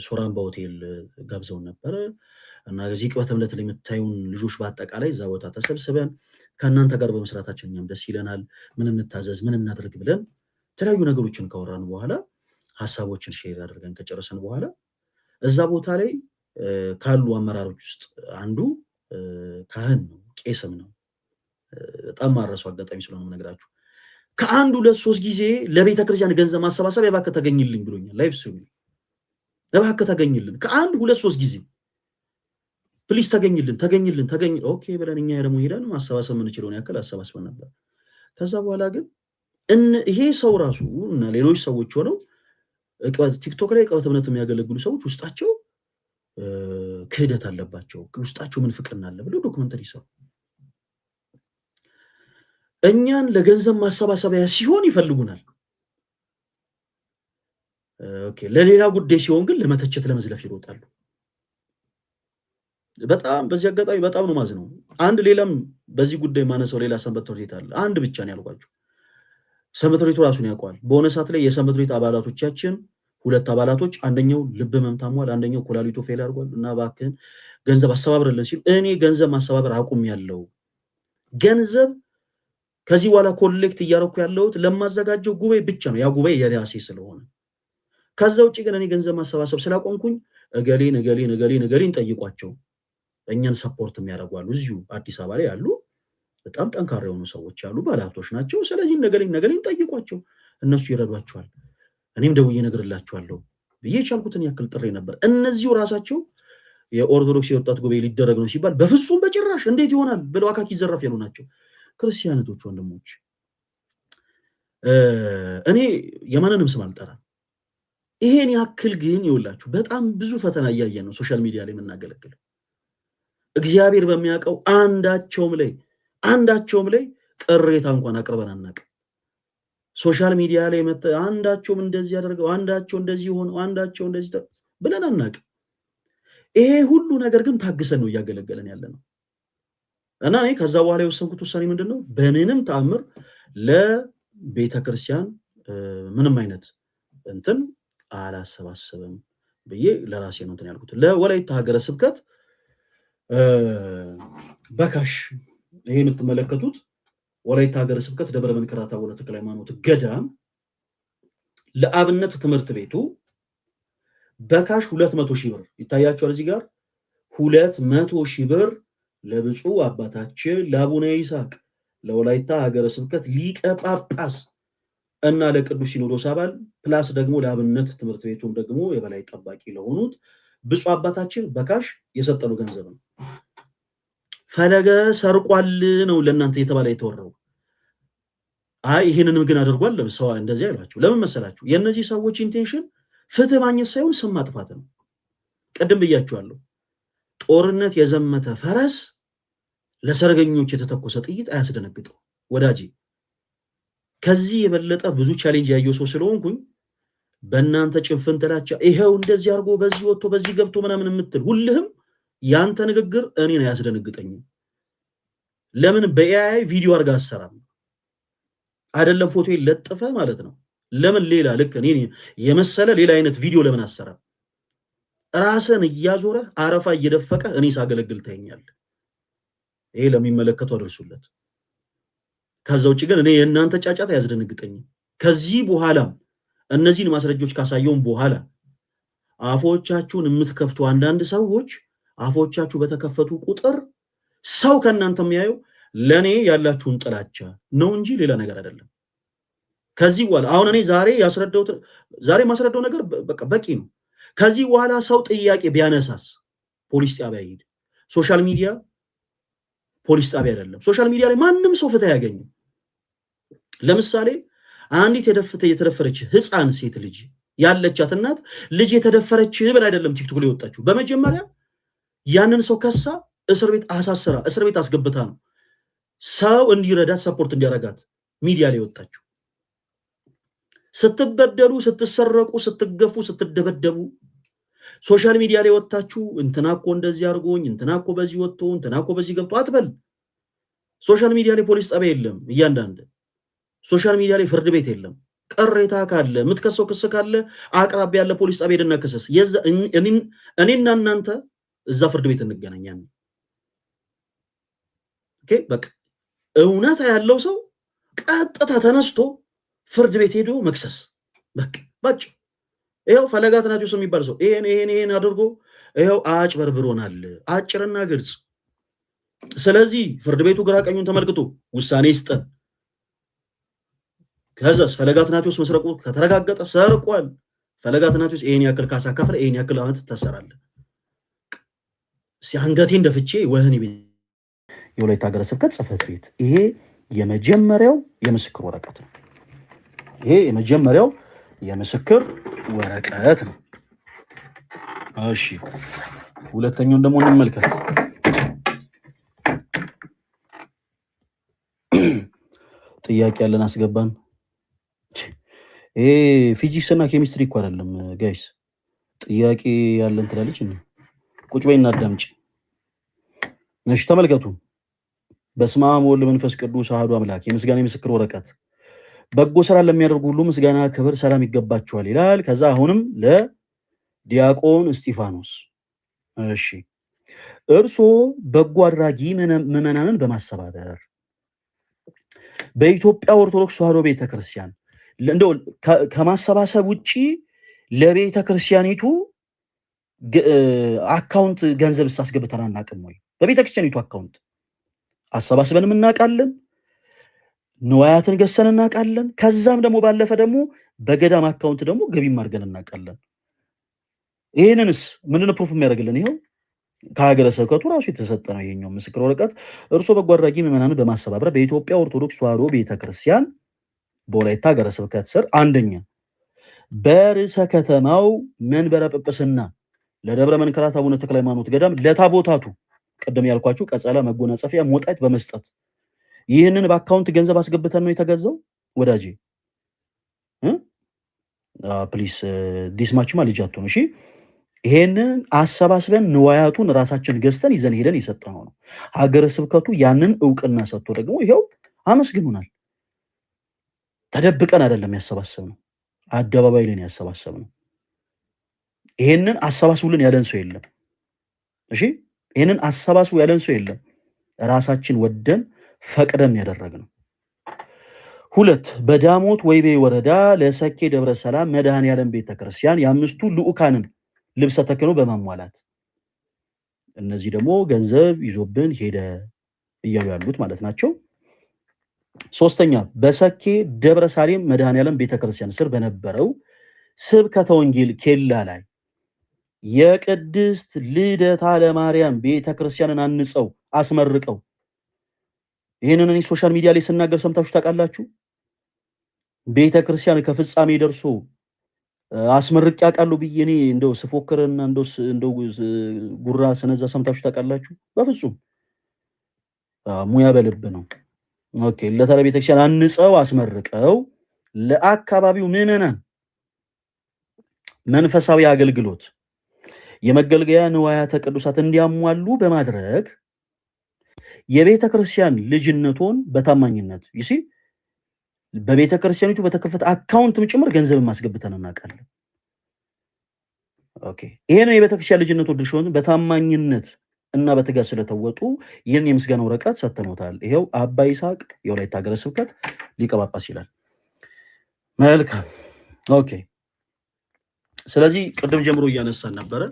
ሶራምባ ሆቴል ጋብዘውን ነበረ እና እዚህ ቅበተ እምነት ላይ የምታዩን ልጆች በአጠቃላይ እዛ ቦታ ተሰብስበን ከእናንተ ጋር በመስራታችን እኛም ደስ ይለናል፣ ምን እንታዘዝ ምን እናድርግ ብለን የተለያዩ ነገሮችን ካወራን በኋላ ሀሳቦችን ሼር አድርገን ከጨረሰን በኋላ እዛ ቦታ ላይ ካሉ አመራሮች ውስጥ አንዱ ካህን ነው፣ ቄስም ነው። በጣም ማረሱ አጋጣሚ ስለሆነ ነገራችሁ ከአንድ 2-3 ጊዜ ለቤተ ክርስቲያን ገንዘብ ማሰባሰብ እባክህ ተገኝልኝ ብሎኛል። ላይፍ ሲሉ እባክህ ተገኝልን ከአንድ 2-3 ጊዜ ፕሊስ ተገኝልን። ኦኬ ብለን እኛ ደግሞ ሄደን ማሰባሰብ የምንችለውን ያክል አሰባስበን ነበር። ከዛ በኋላ ግን ይሄ ሰው ራሱ እና ሌሎች ሰዎች ሆነው ቲክቶክ ላይ ቅበተ እምነት የሚያገለግሉ ሰዎች ውስጣቸው ክህደት አለባቸው፣ ውስጣቸው ምን ፍቅርና አለ ብለው ዶክመንተሪ ሰሩ። እኛን ለገንዘብ ማሰባሰቢያ ሲሆን ይፈልጉናል። ኦኬ ለሌላ ጉዳይ ሲሆን ግን ለመተቸት ለመዝለፍ ይሮጣሉ። በጣም በዚህ አጋጣሚ በጣም ነው ማዝነው። አንድ ሌላም በዚህ ጉዳይ ማነሳው ሌላ ሰንበት ትምህርት ቤት አለ። አንድ ብቻ ነው ያልኳችሁ። ሰንበት ትምህርት ቤቱ ራሱን ያውቀዋል። በሆነ ሰዓት ላይ የሰንበት ትምህርት ቤት አባላቶቻችን 2 አባላቶች አንደኛው ልብ ህመም ታሟል፣ አንደኛው ኩላሊቱ ፌል አድርጓል እና እባክህን ገንዘብ አሰባብርልን ሲል እኔ ገንዘብ ማሰባበር አቁሜያለሁ። ገንዘብ ከዚህ በኋላ ኮሌክት እያደረኩ ያለሁት ለማዘጋጀው ጉባኤ ብቻ ነው። ያ ጉባኤ የራሴ ስለሆነ ከዛ ውጪ ግን እኔ ገንዘብ ማሰባሰብ ስላቆምኩኝ እገሌን ጠይቋቸው እኛን ሰፖርት የሚያደርጉ አሉ። እዚሁ አዲስ አበባ ላይ ያሉ በጣም ጠንካራ የሆኑ ሰዎች አሉ፣ ባለሀብቶች ናቸው። ስለዚህ ነገሌን ጠይቋቸው፣ እነሱ ይረዷቸዋል፣ እኔም ደውዬ እነግርላቸዋለሁ ብዬ የቻልኩትን ያክል ጥሬ ነበር። እነዚሁ ራሳቸው የኦርቶዶክስ የወጣት ጉባኤ ሊደረግ ነው ሲባል በፍጹም በጭራሽ እንዴት ይሆናል ብለው አካኪ ዘራፍ ያሉ ናቸው። ክርስቲያኖች ወንድሞች፣ እኔ የማንንም ስም አልጠራም። ይሄን ያክል ግን ይውላችሁ በጣም ብዙ ፈተና እያየን ነው ሶሻል ሚዲያ ላይ የምናገለግለው። እግዚአብሔር በሚያውቀው አንዳቸውም ላይ ቅሬታ እንኳን አቅርበን አናውቅም። ሶሻል ሚዲያ ላይ አንዳቸውም እንደዚህ ያደርገው፣ አንዳቸው እንደዚህ ሆነው፣ አንዳቸው እንደዚህ ብለን አናውቅም። ይሄ ሁሉ ነገር ግን ታግሰን ነው እያገለገለን ያለ ነው። እና እኔ ከዛ በኋላ የወሰንኩት ውሳኔ ምንድነው? በምንም ተአምር ለቤተ ክርስቲያን ምንም አይነት እንትን አላሰባሰብም ብዬ ለራሴ ነው እንትን ያልኩት። ለወላይታ ሀገረ ስብከት በካሽ ይሄ የምትመለከቱት ወላይታ ሀገረ ስብከት ደብረ መንክራት አቡነ ተክለ ሃይማኖት ገዳም ለአብነት ትምህርት ቤቱ በካሽ 200,000 ብር ይታያቸዋል። እዚህ ጋር 200,000 ብር ለብፁዕ አባታችን ለአቡነ ይስሐቅ ለወላይታ ሀገረ ስብከት ሊቀ ጳጳስ እና ለቅዱስ ሲኖዶስ አባል ፕላስ ደግሞ ለአብነት ትምህርት ቤቱም ደግሞ የበላይ ጠባቂ ለሆኑት ብፁዕ አባታችን በካሽ የሰጠነው ገንዘብ ነው። ፈለገ ሰርቋል ነው ለእናንተ የተባለ የተወራው። አይ ይሄንንም ግን አድርጓል ሰው እንደዚህ አይሏቸው። ለምን መሰላችሁ? የእነዚህ ሰዎች ኢንቴንሽን ፍትህ ማግኘት ሳይሆን ስም ማጥፋት ነው። ቅድም ብያችኋለሁ። ጦርነት የዘመተ ፈረስ ለሰርገኞች የተተኮሰ ጥይት አያስደነግጠው ወዳጄ። ከዚህ የበለጠ ብዙ ቻሌንጅ ያየው ሰው ስለሆንኩኝ በእናንተ ጭፍን ጥላቻ ይሄው እንደዚህ አድርጎ በዚህ ወጥቶ በዚህ ገብቶ ምናምን የምትል ሁልህም ያንተ ንግግር እኔን አያስደነግጠኝም። ለምን በኤአይ ቪዲዮ አድርጋ አሰራም አይደለም ፎቶ ለጥፈ ማለት ነው። ለምን ሌላ ልክ እኔ የመሰለ ሌላ አይነት ቪዲዮ ለምን አሰራም? ራስን እያዞረ አረፋ እየደፈቀ እኔ ሳገለግል ታየኛለህ። ይሄ ለሚመለከቱ አድርሱለት። ከዛ ውጭ ግን እኔ የእናንተ ጫጫታ አያስደነግጠኝም። ከዚህ በኋላም እነዚህን ማስረጃዎች ካሳየውን በኋላ አፎቻችሁን የምትከፍቱ አንዳንድ ሰዎች አፎቻችሁ በተከፈቱ ቁጥር ሰው ከእናንተ የሚያየው ለኔ ያላችሁን ጥላቻ ነው እንጂ ሌላ ነገር አይደለም። ከዚህ በኋላ አሁን እኔ ዛሬ ማስረዳው ነገር በቃ በቂ ነው። ከዚህ በኋላ ሰው ጥያቄ ቢያነሳስ ፖሊስ ጣቢያ ይሄድ። ሶሻል ሚዲያ ፖሊስ ጣቢያ አይደለም። ሶሻል ሚዲያ ላይ ማንም ሰው ፍትህ ያገኝ። ለምሳሌ አንዲት የተደፈረች ህፃን ሴት ልጅ ያለቻት እናት ልጅ የተደፈረች ብላ አይደለም ቲክቶክ ላይ ወጣችሁ። በመጀመሪያ ያንን ሰው ከሳ እስር ቤት አሳስራ እስር ቤት አስገብታ ነው ሰው እንዲረዳት ሰፖርት እንዲያረጋት ሚዲያ ላይ ወጣችሁ። ስትበደሉ፣ ስትሰረቁ፣ ስትገፉ፣ ስትደበደቡ ሶሻል ሚዲያ ላይ ወጣችሁ እንትናኮ እንደዚህ አርጎኝ እንትናኮ በዚህ ወጥቶ እንትናኮ በዚህ ገብቶ አትበል። ሶሻል ሚዲያ ላይ ፖሊስ ጣቢያ የለም። እያንዳንድ ሶሻል ሚዲያ ላይ ፍርድ ቤት የለም። ቅሬታ ካለ የምትከሰው ክስ ካለ አቅራቢያ ያለ ፖሊስ ጣቢያ ሄደና ክሰስ። እኔና እናንተ እዛ ፍርድ ቤት እንገናኛለን። ኦኬ በቃ እውነት ያለው ሰው ቀጥታ ተነስቶ ፍርድ ቤት ሄዶ መክሰስ በቃ ባጭ። ይሄው ፈለገ አትናትዮስ የሚባል ሰው ይሄን አድርጎ ይሄው አጭበርብሮናል፣ አጭርና ግልጽ። ስለዚህ ፍርድ ቤቱ ግራ ቀኙን ተመልክቶ ውሳኔ ይስጠን። ከዛስ ፈለገ አትናትዮስ መስረቁ ከተረጋገጠ ሰርቋል። ፈለገ አትናትዮስ ይሄን ያክል ካሳ ከፍለ ይሄን ያክል አመት ታሰራለህ። ሲያንገቴን ደፍቼ ወህኒ ቤት የወላይታ ሀገረ ስብከት ጽሕፈት ቤት ይሄ የመጀመሪያው የምስክር ወረቀት ነው። ይሄ የመጀመሪያው የምስክር ወረቀት ነው። እሺ ሁለተኛውን ደግሞ እንመልከት። ጥያቄ ያለን አስገባን። ይሄ ፊዚክስ እና ኬሚስትሪ እኮ አይደለም ጋይስ። ጥያቄ ያለን ትላለች። ቁጭ በይና አዳምጪ። እሺ ተመልከቱ። በስመ አብ ወወልድ ወመንፈስ ቅዱስ አሐዱ አምላክ። የምስጋና የምስክር ወረቀት በጎ ስራ ለሚያደርጉ ሁሉ ምስጋና፣ ክብር፣ ሰላም ይገባቸዋል ይላል። ከዛ አሁንም ለዲያቆን እስጢፋኖስ እሺ፣ እርሶ በጎ አድራጊ ምዕመናንን በማስተባበር በኢትዮጵያ ኦርቶዶክስ ተዋሕዶ ቤተክርስቲያን እንደው ከማሰባሰብ ውጪ ለቤተክርስቲያኒቱ አካውንት ገንዘብ ሳስገብተን አናውቅም ወይ? በቤተክርስቲያኒቱ አካውንት አሰባስበንም እናውቃለን። ንዋያትን ገሰን እናውቃለን። ከዛም ደግሞ ባለፈ ደግሞ በገዳም አካውንት ደግሞ ገቢም አድርገን እናውቃለን። ይሄንንስ ምንድነው ፕሩፍ የሚያደርግልን? ይሄው ከሀገረ ስብከቱ ራሱ የተሰጠ ነው ይሄኛው ምስክር ወረቀት። እርሶ በጎ አድራጊ ምዕመናንን በማስተባበር በኢትዮጵያ ኦርቶዶክስ ተዋሕዶ ቤተክርስቲያን በወላይታ ሀገረ ስብከት ስር አንደኛ በርዕሰ ከተማው መንበረ ጵጵስና ለደብረ መንከራት አቡነ ተክለ ሃይማኖት ገዳም ለታቦታቱ ቀደም ያልኳችሁ ቀጸላ፣ መጎናጸፊያ፣ ሞጣይት በመስጠት ይህንን በአካውንት ገንዘብ አስገብተን ነው የተገዛው ወዳጄ። ፕሊስ ዲስማችማ ልጅ አትሆኑ እሺ። ይሄንን አሰባስበን ንዋያቱን ራሳችን ገዝተን ይዘን ሄደን የሰጠነው ነው። ሀገረ ስብከቱ ያንን እውቅና ሰጥቶ ደግሞ ይሄው አመስግኑናል። ተደብቀን አይደለም ያሰባሰብነው፣ አደባባይ ላይ ያሰባሰብነው። ይሄንን አሰባስቡልን ያለን ሰው የለም። እሺ ይሄንን አሰባስቡ ያለን ሰው የለም። ራሳችን ወደን ፈቅደን ያደረግነው። ሁለት በዳሞት ወይቤ ወረዳ ለሰኬ ደብረ ሰላም መድኃኔዓለም ቤተክርስቲያን የአምስቱ ልዑካንን ልብሰ ተክህኖ በማሟላት እነዚህ ደግሞ ገንዘብ ይዞብን ሄደ እያሉ ያሉት ማለት ናቸው። ሶስተኛ በሰኬ ደብረ ሳሌም መድኃኔዓለም ቤተክርስቲያን ስር በነበረው ስብከተ ወንጌል ኬላ ላይ የቅድስት ልደታ ለማርያም ቤተክርስቲያንን አንጸው አስመርቀው ይሄንን እኔ ሶሻል ሚዲያ ላይ ስናገር ሰምታችሁ ታውቃላችሁ? ቤተክርስቲያን ከፍጻሜ ደርሶ አስመርቅ ያውቃሉ ብዬ እኔ እንደው ስፎክርና እንደው ጉራ ስነዛ ሰምታችሁ ታውቃላችሁ? በፍጹም ሙያ በልብ ነው። ኦኬ ለተራ ቤተክርስቲያን አንጸው አስመርቀው ለአካባቢው ምዕመናን መንፈሳዊ አገልግሎት የመገልገያ ንዋያተ ቅዱሳት እንዲያሟሉ በማድረግ የቤተክርስቲያን ልጅነቶን በታማኝነት ይሲ በቤተክርስቲያኒቱ በተከፈተ አካውንትም ጭምር ገንዘብ ማስገብተን እናውቃለን። ኦኬ ይሄን የቤተክርስቲያን ልጅነቶን ድርሻውን በታማኝነት እና በትጋት ስለተወጡ ይህን የምስጋና ወረቀት ሰጥተውታል። ይሄው አባ ይስሐቅ የወላይታ ሀገረ ስብከት ሊቀ ጳጳስ ይላል። መልካም ኦኬ። ስለዚህ ቅድም ጀምሮ እያነሳን ነበረ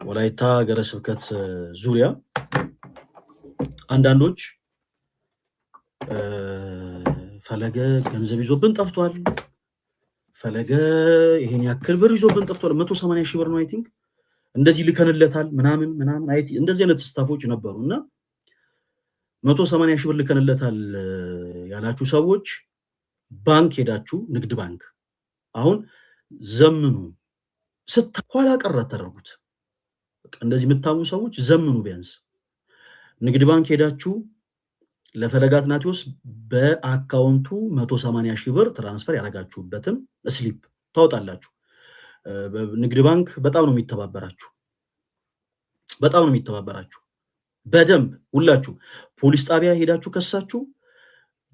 በወላይታ ሀገረ ስብከት ዙሪያ አንዳንዶች ፈለገ ገንዘብ ይዞብን ጠፍቷል፣ ፈለገ ይሄን ያክል ብር ይዞብን ጠፍቷል፣ 180 ሺህ ብር ነው አይ ቲንክ እንደዚህ ልከንለታል ምናምን አይ እንደዚህ አይነት ስታፎች ነበሩና 180 ሺህ ብር ልከንለታል ያላችሁ ሰዎች ባንክ ሄዳችሁ ንግድ ባንክ አሁን ዘምኑ ስተኳላ ቀረት ተደርጉት። እንደዚህ የምታሙ ሰዎች ዘምኑ። ቢያንስ ንግድ ባንክ ሄዳችሁ ለፈለገ አትናቴዎስ በአካውንቱ 180 ሺህ ብር ትራንስፈር ያደረጋችሁበትን ስሊፕ ታወጣላችሁ። ንግድ ባንክ በጣም ነው የሚተባበራችሁ በደንብ ሁላችሁ። ፖሊስ ጣቢያ ሄዳችሁ ከሳችሁ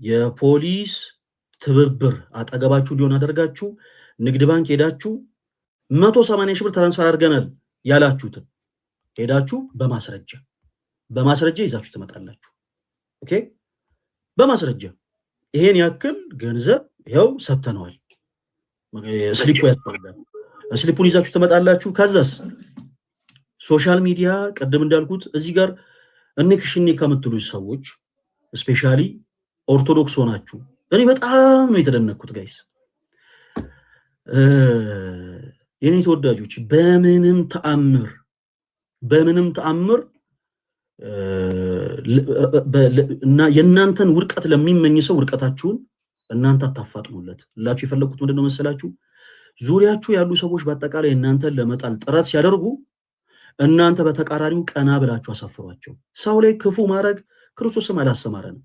የፖሊስ ትብብር አጠገባችሁ እንዲሆን አደርጋችሁ ንግድ ባንክ ሄዳችሁ 180 ሺህ ብር ትራንስፈር አድርገናል ያላችሁትን ሄዳችሁ በማስረጃ ይዛችሁ ትመጣላችሁ። ኦኬ በማስረጃ ይሄን ያክል ገንዘብ ይሄው ሰጥተነዋል፣ ስሊፑ ያስፈልጋል። ስሊፑን ይዛችሁ ትመጣላችሁ። ከዛስ ሶሻል ሚዲያ ቀደም እንዳልኩት እዚህ ጋር እኔክሽኔ ከምትሉ ሰዎች ስፔሻሊ ኦርቶዶክስ ሆናችሁ እኔ በጣም ነው የተደነኩት ጋይስ። የኔ ተወዳጆች በምንም ተአምር እና የእናንተን ውድቀት ለሚመኝ ሰው ውድቀታችሁን እናንተ አታፋጥኑለት ላችሁ የፈለኩት ምንድነው መሰላችሁ? ዙሪያችሁ ያሉ ሰዎች በአጠቃላይ እናንተን ለመጣል ጥረት ሲያደርጉ እናንተ በተቃራኒው ቀና ብላችሁ አሳፍሯቸው። ሰው ላይ ክፉ ማድረግ ክርስቶስም አላስተማረንም።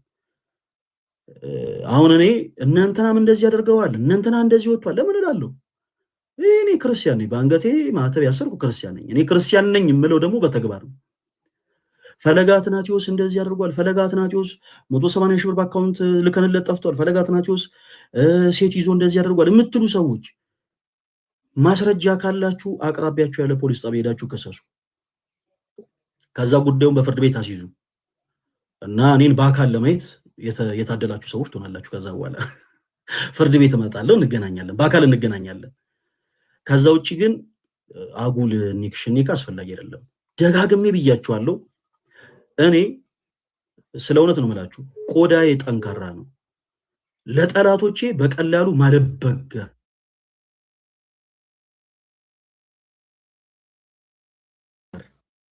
አሁን እኔ እናንተናም እንደዚህ ያደርገዋል እናንተና እንደዚህ ወጥቷል ለምን እላለሁ? እኔ ክርስቲያን ነኝ፣ በአንገቴ ማተብ ያሰርኩ ክርስቲያን ነኝ። እኔ ክርስቲያን ነኝ የምለው ደግሞ በተግባር ነው። ፈለገ አትናቴዎስ እንደዚህ አድርጓል፣ ፈለገ አትናቴዎስ 180 ሺህ ብር በአካውንት ልከንለት ጠፍቷል፣ ፈለገ አትናቴዎስ ሴት ይዞ እንደዚህ አድርጓል የምትሉ ሰዎች ማስረጃ ካላችሁ አቅራቢያችሁ ያለ ፖሊስ ጣቢያ ሄዳችሁ ከሰሱ። ከዛ ጉዳዩን በፍርድ ቤት አስይዙ እና እኔን በአካል ለማየት የታደላችሁ ሰዎች ትሆናላችሁ። ከዛ በኋላ ፍርድ ቤት እመጣለሁ፣ እንገናኛለን፣ በአካል እንገናኛለን። ከዛ ውጪ ግን አጉል ኒክሽኒክ አስፈላጊ አይደለም። ደጋግሜ ብያችኋለሁ። እኔ ስለ እውነት ነው የምላችሁ፣ ቆዳዬ ጠንካራ ነው። ለጠላቶቼ በቀላሉ ማለበገር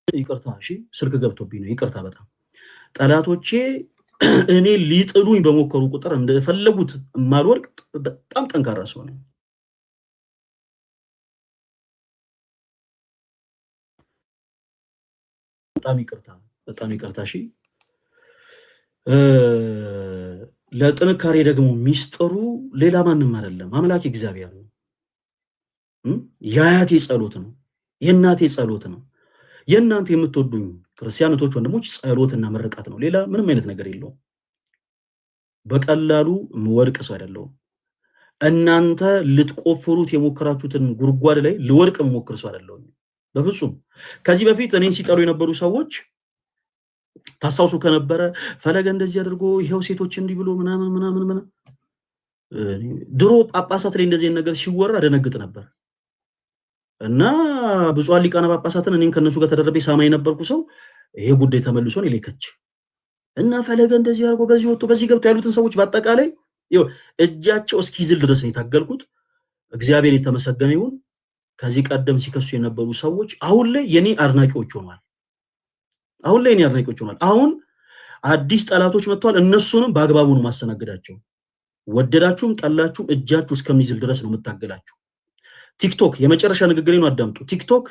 ይቅርታ፣ እሺ ስልክ ገብቶብኝ ነው፣ ይቅርታ በጣም ጠላቶቼ እኔ ሊጥሉኝ በሞከሩ ቁጥር እንደፈለጉት ማልወርቅ በጣም ጠንካራ ሰው ነኝ። በጣም ይቅርታ እሺ። ለጥንካሬ ደግሞ ሚስጥሩ ሌላ ማንም አይደለም፣ አምላክ እግዚአብሔር ነው። የአያቴ ጸሎት ነው፣ የእናቴ ጸሎት ነው። የእናንተ የምትወዱኝ ክርስቲያኖች ወንድሞች ጸሎትና ምርቃት ነው። ሌላ ምንም አይነት ነገር የለውም። በቀላሉ ምወድቅ ሰው አይደለሁም። እናንተ ልትቆፍሩት የሞከራችሁትን ጉድጓድ ላይ ልወድቅ የምሞክር ሰው አይደለሁም በፍጹም። ከዚህ በፊት እኔን ሲጠሩ የነበሩ ሰዎች ታስታውሱ ከነበረ ፈለገ እንደዚህ አድርጎ ይሄው ሴቶች እንዲህ ብሎ ምናምን ድሮ ጳጳሳት ላይ እንደዚህ ነገር ሲወራ ደነግጥ ነበር እና ብፁዓን ሊቃነ ጳጳሳትን እኔን ከነሱ ጋር ተደረቤ ሳማ የነበርኩ ሰው ይሄ ጉዳይ ተመልሶ ነው ይለከች እና ፈለገ እንደዚህ አድርጎ በዚህ ወጥቶ በዚህ ገብቶ ያሉትን ሰዎች በአጠቃላይ እጃቸው እስኪዝል ድረስ ነው የታገልኩት። እግዚአብሔር የተመሰገነ ይሁን። ከዚህ ቀደም ሲከሱ የነበሩ ሰዎች አሁን ላይ የኔ አድናቂዎች ሆኗል። አሁን አዲስ ጠላቶች መጥተዋል። እነሱንም በአግባቡ ነው ማስተናገዳቸው። ወደዳችሁም ጠላችሁም እጃችሁ እስከሚዝል ድረስ ነው የምታገላችሁ። ቲክቶክ የመጨረሻ ንግግሬን አዳምጡ። ቲክቶክ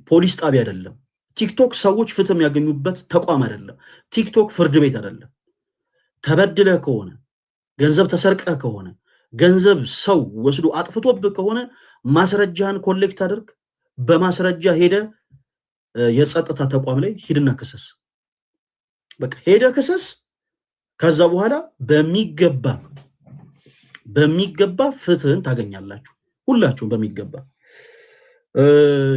ፖሊስ ጣቢያ አይደለም። ቲክቶክ ሰዎች ፍትህ የሚያገኙበት ተቋም አይደለም። ቲክቶክ ፍርድ ቤት አይደለም። ተበድለ ከሆነ ገንዘብ ተሰርቀ ከሆነ ገንዘብ ሰው ወስዶ አጥፍቶብህ ከሆነ ማስረጃህን ኮሌክት አድርግ። በማስረጃ ሄደ የጸጥታ ተቋም ላይ ሂድና ክሰስ። በቃ ሄደ ክሰስ። ከዛ በኋላ በሚገባ ፍትህን ታገኛላችሁ ሁላችሁም በሚገባ።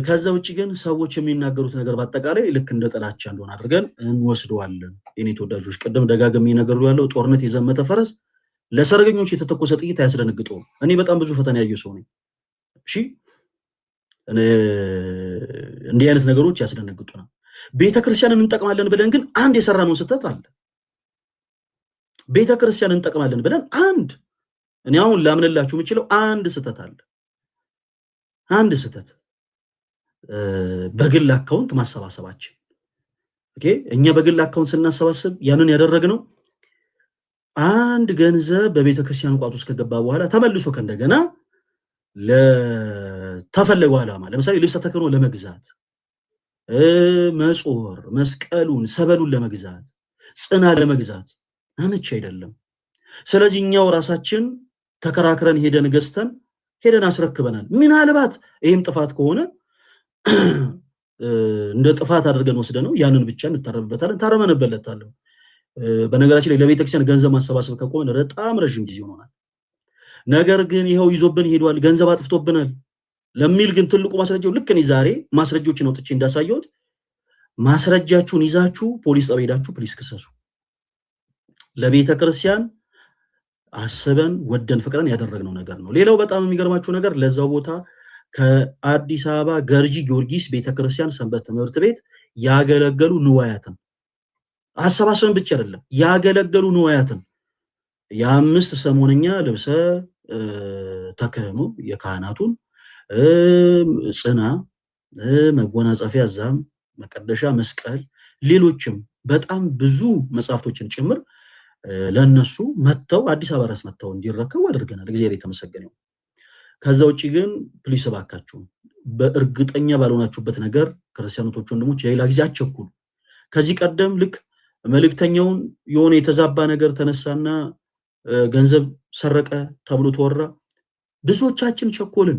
ከዛ ውጪ ግን ሰዎች የሚናገሩት ነገር በአጠቃላይ ልክ እንደ ጥላቻ እንደሆነ አድርገን እንወስደዋለን። የኔ ተወዳጆች ቅድም ደጋግሜ ነገሩ ያለው ጦርነት የዘመተ ፈረስ ለሰርገኞች የተተኮሰ ጥይት አያስደነግጠውም። እኔ በጣም ብዙ ፈተና ያየው ሰው ነኝ። እሺ እንዲህ አይነት ነገሮች ያስደነግጡናል። ቤተክርስቲያንን እንጠቅማለን ብለን ግን አንድ የሰራነው ስህተት አለ። ቤተክርስቲያንን እንጠቅማለን ብለን እኔ አሁን ላምንላችሁ የምችለው አንድ ስህተት አለ። አንድ ስህተት በግል አካውንት ማሰባሰባችን። ኦኬ እኛ በግል አካውንት ስናሰባስብ ያንን ያደረግነው አንድ ገንዘብ በቤተክርስቲያን ቋት ውስጥ ከገባ በኋላ ተመልሶ ከእንደገና ለተፈለገው ዓላማ ለምሳሌ ልብሰ ተክህኖ ለመግዛት፣ መጾር፣ መስቀሉን፣ ሰበሉን ለመግዛት፣ ጽና ለመግዛት አመች አይደለም። ስለዚህ እኛው ራሳችን ተከራክረን ሄደን ገዝተን ሄደን አስረክበናል። ምናልባት ይሄም ጥፋት ከሆነ እንደ ጥፋት አድርገን ወስደነው ያንን ብቻ እንታረምበታለን፣ ታረመንበታለን። በነገራችን ላይ ለቤተክርስቲያን ገንዘብ ማሰባሰብ ከቆመን በጣም ረጅም ጊዜ ሆኗል። ነገር ግን ይሄው ይዞብን ሄዷል፣ ገንዘብ አጥፍቶብናል ለሚል ግን ትልቁ ማስረጃው ልክ እኔ ዛሬ ማስረጃዎችን አውጥቼ እንዳሳየሁት ማስረጃችሁን ይዛችሁ ፖሊስ ጣቢያ ሄዳችሁ ፕሊስ ክሰሱ። ለቤተክርስቲያን አስበን ወደን ፍቅረን ያደረግነው ነገር ነው። ሌላው በጣም የሚገርማችሁ ነገር ለዛው ቦታ ከአዲስ አበባ ገርጂ ጊዮርጊስ ቤተክርስቲያን ሰንበት ትምህርት ቤት ያገለገሉ ንዋያትን አሰባሰብን ብቻ አይደለም ያገለገሉ ንዋያትን የአምስት ሰሞነኛ ልብሰ ተክህኖ የካህናቱን ጽና፣ መጎናጸፊያ፣ ዛም፣ መቀደሻ፣ መስቀል፣ ሌሎችም በጣም ብዙ መጽሐፍቶችን ጭምር ለነሱ መተው አዲስ አበባ ራስ መተው እንዲረከቡ አድርገናል። እግዚአብሔር የተመሰገነ ይሁን። ከዛ ውጪ ግን ፕሊስ እባካችሁ በእርግጠኛ ባልሆናችሁበት ነገር ክርስቲያኖች ወንድሞች የሌላ ጊዜ አትቸኩሉ። ከዚህ ቀደም ልክ መልእክተኛውን የሆነ የተዛባ ነገር ተነሳና ገንዘብ ሰረቀ ተብሎ ተወራ። ብዙዎቻችን ቸኮልን፣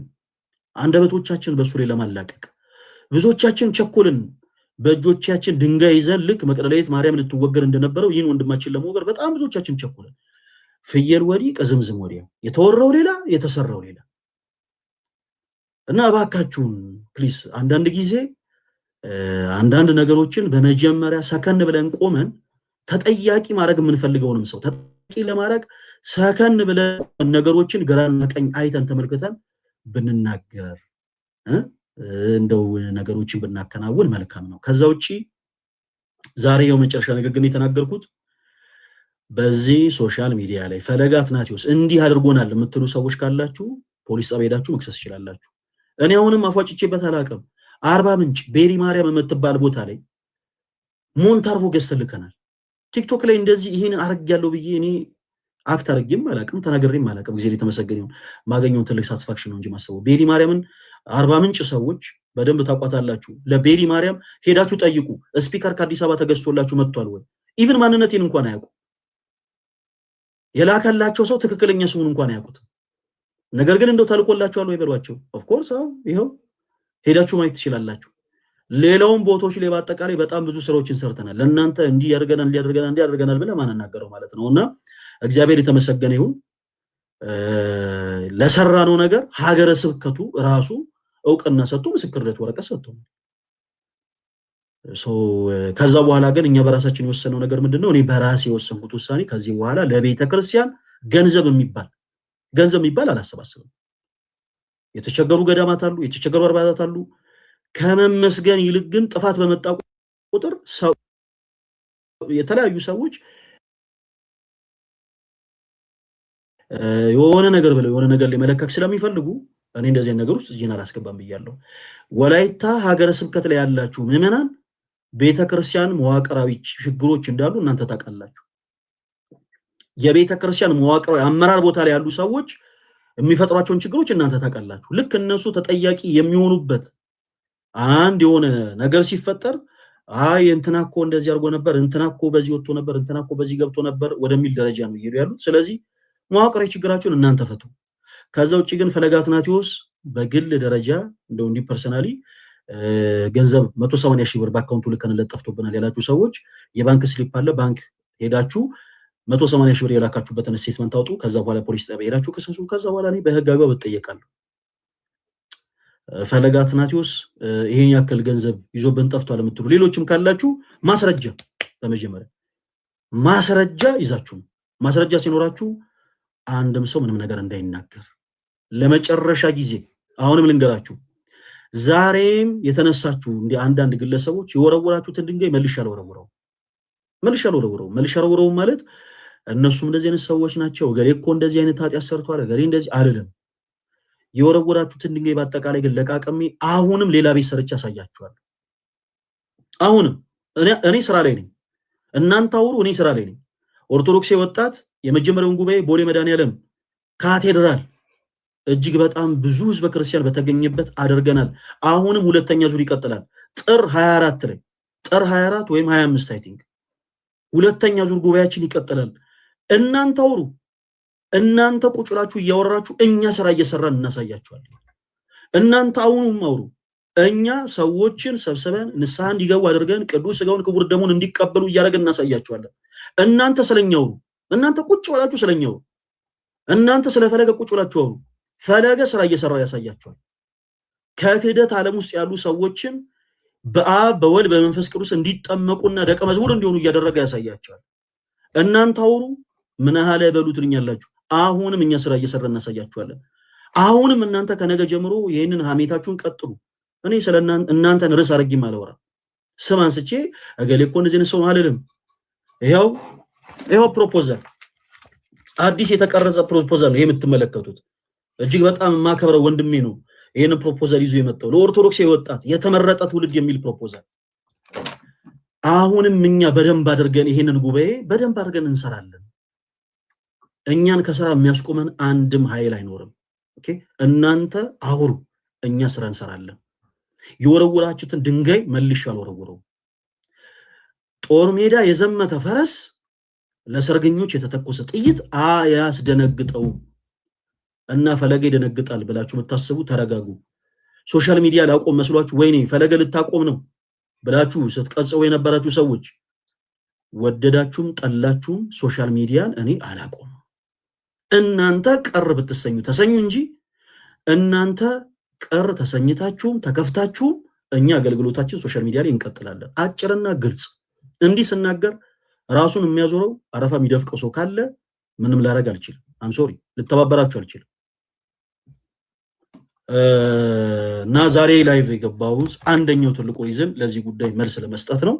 አንደበቶቻችን በሱ ላይ ለማላቀቅ ብዙዎቻችን ቸኮልን። በእጆቻችን ድንጋይ ይዘን ልክ መቅደላዊት ማርያም ልትወገር እንደነበረው ይህን ወንድማችን ለመወገር በጣም ብዙዎቻችን ቸኮልን። ፍየል ወዲህ ቀዝምዝም ወዲያ፣ የተወራው ሌላ የተሰራው ሌላ። እና እባካችሁን ፕሊስ አንዳንድ ጊዜ አንዳንድ ነገሮችን በመጀመሪያ ሰከን ብለን ቆመን ተጠያቂ ማድረግ የምንፈልገውንም ሰው ተጠያቂ ለማድረግ ሰከን ብለን ነገሮችን ግራና ቀኝ አይተን ተመልክተን ብንናገር እንደው ነገሮችን ብናከናውን መልካም ነው። ከዛ ውጪ ዛሬ የመጨረሻ ንግግር የተናገርኩት በዚህ ሶሻል ሚዲያ ላይ ፈለገ አትናቴዎስ እንዲህ አድርጎናል የምትሉ ሰዎች ካላችሁ ፖሊስ ጣቢያ ሄዳችሁ መክሰስ ትችላላችሁ። እኔ አሁንም አፏጭቼበት አላውቅም። አርባ ምንጭ ቤሪ ማርያም የምትባል ቦታ ላይ ሞንታርፎ ገዝተልከናል። ቲክቶክ ላይ እንደዚህ ይሄን አርጋለሁ ብዬ እኔ አክት አርጌም አላውቅም፣ ተናግሬም አላውቅም። ጊዜ የተመሰገነው ማገኘው ትልቅ ሳቲስፋክሽን ነው እንጂ ማሰበው ቤሪ ማርያምን አርባ ምንጭ ሰዎች በደንብ ታቋታላችሁ። ለቤሪ ማርያም ሄዳችሁ ጠይቁ። ስፒከር ከአዲስ አበባ ተገዝቶላችሁ መጥቷል ወይ? ኢቭን ማንነቴን እንኳን አያውቁ። የላከላቸው ሰው ትክክለኛ ስሙን እንኳን አያውቁት። ነገር ግን እንደው ተልቆላችኋል ወይ በሏቸው። ኦፍ ኮርስ ይሄው ሄዳችሁ ማየት ትችላላችሁ። ሌላውን ቦታዎች ላይ በአጠቃላይ በጣም ብዙ ስራዎችን ሰርተናል። ለእናንተ እንዲህ ያደርገናል ብለ ማንናገረው ማለት ነውና እግዚአብሔር የተመሰገነ ይሁን። ለሰራነው ነገር ሀገረ ስብከቱ ራሱ እውቅና ሰጥቶ ምስክርነት ወረቀት ሰጥቶ ከዛ በኋላ ግን እኛ በራሳችን የወሰነው ነገር ምንድነው? እኔ በራሴ የወሰንኩት ውሳኔ ከዚህ በኋላ ለቤተ ክርስቲያን ገንዘብ የሚባል አላሰባስብም። የተቸገሩ ገዳማት አሉ፣ የተቸገሩ አርባታት አሉ። ከመመስገን ይልቅ ግን ጥፋት በመጣ ቁጥር ሰው የተለያዩ ሰዎች የሆነ ነገር ብለው የሆነ ነገር ሊመለከክ ስለሚፈልጉ እኔ እንደዚህ ነገር ውስጥ እጄን አላስገባም ብያለሁ። ወላይታ ሀገረ ስብከት ላይ ያላችሁ ምዕመናን ቤተክርስቲያን መዋቅራዊ ችግሮች እንዳሉ እናንተ ታውቃላችሁ። የቤተክርስቲያን መዋቅራዊ አመራር ቦታ ላይ ያሉ ሰዎች የሚፈጥሯቸውን ችግሮች እናንተ ታውቃላችሁ። ልክ እነሱ ተጠያቂ የሚሆኑበት አንድ የሆነ ነገር ሲፈጠር አይ እንትና እኮ እንደዚህ አድርጎ ነበር፣ እንትና እኮ በዚህ ወጥቶ ነበር፣ እንትና እኮ በዚህ ገብቶ ነበር ወደሚል ደረጃ ነው እየሄዱ ያሉት። ስለዚህ መዋቅራዊ ችግራቸውን እናንተ ፈቱ። ከዛ ውጪ ግን ፈለገ አትናቴዎስ በግል ደረጃ እንደው እንዲ ፐርሰናሊ ገንዘብ 180 ሺህ ብር በአካውንቱ ልከንለት ጠፍቶብናል ያላችሁ ሰዎች የባንክ ስሊፕ አለ፣ ባንክ ሄዳችሁ 180 ሺህ ብር የላካችሁበትን ስቴትመንት አውጡ። ከዛ በኋላ ፖሊስ ጣቢያ ሄዳችሁ ከሰሱ። ከዛ በኋላ እኔ በህግ አግባብ እጠየቃለሁ። ፈለገ አትናቴዎስ ይሄን ያክል ገንዘብ ይዞብን ጠፍቷል የምትሉ ሌሎችም ካላችሁ ማስረጃ፣ በመጀመሪያ ማስረጃ ይዛችሁ፣ ማስረጃ ሲኖራችሁ አንድም ሰው ምንም ነገር እንዳይናገር ለመጨረሻ ጊዜ አሁንም ልንገራችሁ። ዛሬም የተነሳችሁ እንደ አንዳንድ ግለሰቦች የወረወራችሁትን ድንጋይ መልሼ አልወረውረውም። መልሼ አልወረውረውም ማለት እነሱም እንደዚህ አይነት ሰዎች ናቸው፣ ገሌ እኮ እንደዚህ አይነት ኃጢአት ሰርቷል፣ ገሌ እንደዚህ አይደለም። የወረወራችሁትን ድንጋይ በአጠቃላይ ግን ለቃቀሜ አሁንም ሌላ ቤት ሰርቼ አሳያችኋለሁ። አሁንም እኔ ስራ ላይ ነኝ፣ እናንተ አውሩ፣ እኔ ስራ ላይ ነኝ። ኦርቶዶክስ ወጣት የመጀመሪያውን ጉባኤ ቦሌ መድኃኔዓለም ካቴድራል እጅግ በጣም ብዙ ህዝበ ክርስቲያን በተገኘበት አድርገናል። አሁንም ሁለተኛ ዙር ይቀጥላል። ጥር 24 ላይ ጥር 24 ወይም 25 አይ ቲንክ ሁለተኛ ዙር ጉባኤያችን ይቀጥላል። እናንተ አውሩ፣ እናንተ ቁጭ ብላችሁ እያወራችሁ እኛ ስራ እየሰራን እናሳያችኋለን። እናንተ አሁንም አውሩ፣ እኛ ሰዎችን ሰብስበን ንስሐ እንዲገቡ አድርገን ቅዱስ ሥጋውን ክቡር ደሙን እንዲቀበሉ እያደረግን እናሳያችኋለን። እናንተ ስለኛው፣ እናንተ ቁጭ ብላችሁ ስለኛው፣ እናንተ ስለፈለገ ቁጭ ብላችሁ አውሩ። ፈለገ ስራ እየሰራ ያሳያችኋል። ከክህደት ዓለም ውስጥ ያሉ ሰዎችን በአብ በወልድ በመንፈስ ቅዱስ እንዲጠመቁና ደቀ መዝሙር እንዲሆኑ እያደረገ ያሳያችኋል። እናንተ አውሩ፣ ምን ያህል በሉትልኛላችሁ። አሁንም እኛ ስራ እየሰራ እናሳያችኋለን። አሁንም እናንተ ከነገ ጀምሮ ይሄንን ሀሜታችሁን ቀጥሉ። እኔ እናንተን ርዕስ አድርጌ ማለወራ ስም አንስቼ እገሌ እኮ እንደዚህ ሰው አልልም። ይሄው ፕሮፖዛል አዲስ የተቀረጸ ፕሮፖዛል ነው የምትመለከቱት። እጅግ በጣም የማከብረው ወንድሜ ነው ይሄንን ፕሮፖዛል ይዞ የመጣው ለኦርቶዶክስ ወጣት የተመረጠ ትውልድ የሚል ፕሮፖዛል። አሁንም እኛ በደንብ አድርገን ይሄንን ጉባኤ በደንብ አድርገን እንሰራለን። እኛን ከስራ የሚያስቆመን አንድም ኃይል አይኖርም። ኦኬ፣ እናንተ አውሩ፣ እኛ ስራ እንሰራለን። የወረወራችሁትን ድንጋይ መልሼ አልወረውረውም። ጦር ሜዳ የዘመተ ፈረስ ለሰርገኞች የተተኮሰ ጥይት አያስደነግጠው እና ፈለገ ይደነግጣል ብላችሁ የምታስቡ ተረጋጉ። ሶሻል ሚዲያ ላቆም መስሏችሁ ወይኔ ፈለገ ልታቆም ነው ብላችሁ ስትቀጽው የነበራችሁ ሰዎች ወደዳችሁም ጠላችሁም ሶሻል ሚዲያን እኔ አላቆም። እናንተ ቀር ብትሰኙ ተሰኙ እንጂ እናንተ ቀር ተሰኝታችሁም ተከፍታችሁም እኛ አገልግሎታችን ሶሻል ሚዲያ ላይ እንቀጥላለን። አጭርና ግልጽ። እንዲህ ስናገር ራሱን የሚያዞረው አረፋ የሚደፍቀው ሰው ካለ ምንም ላረግ አልችልም። አም ሶሪ ልተባበራችሁ አልችልም። እና ዛሬ ላይቭ የገባሁት አንደኛው ትልቁ ሪዝን ለዚህ ጉዳይ መልስ ለመስጠት ነው።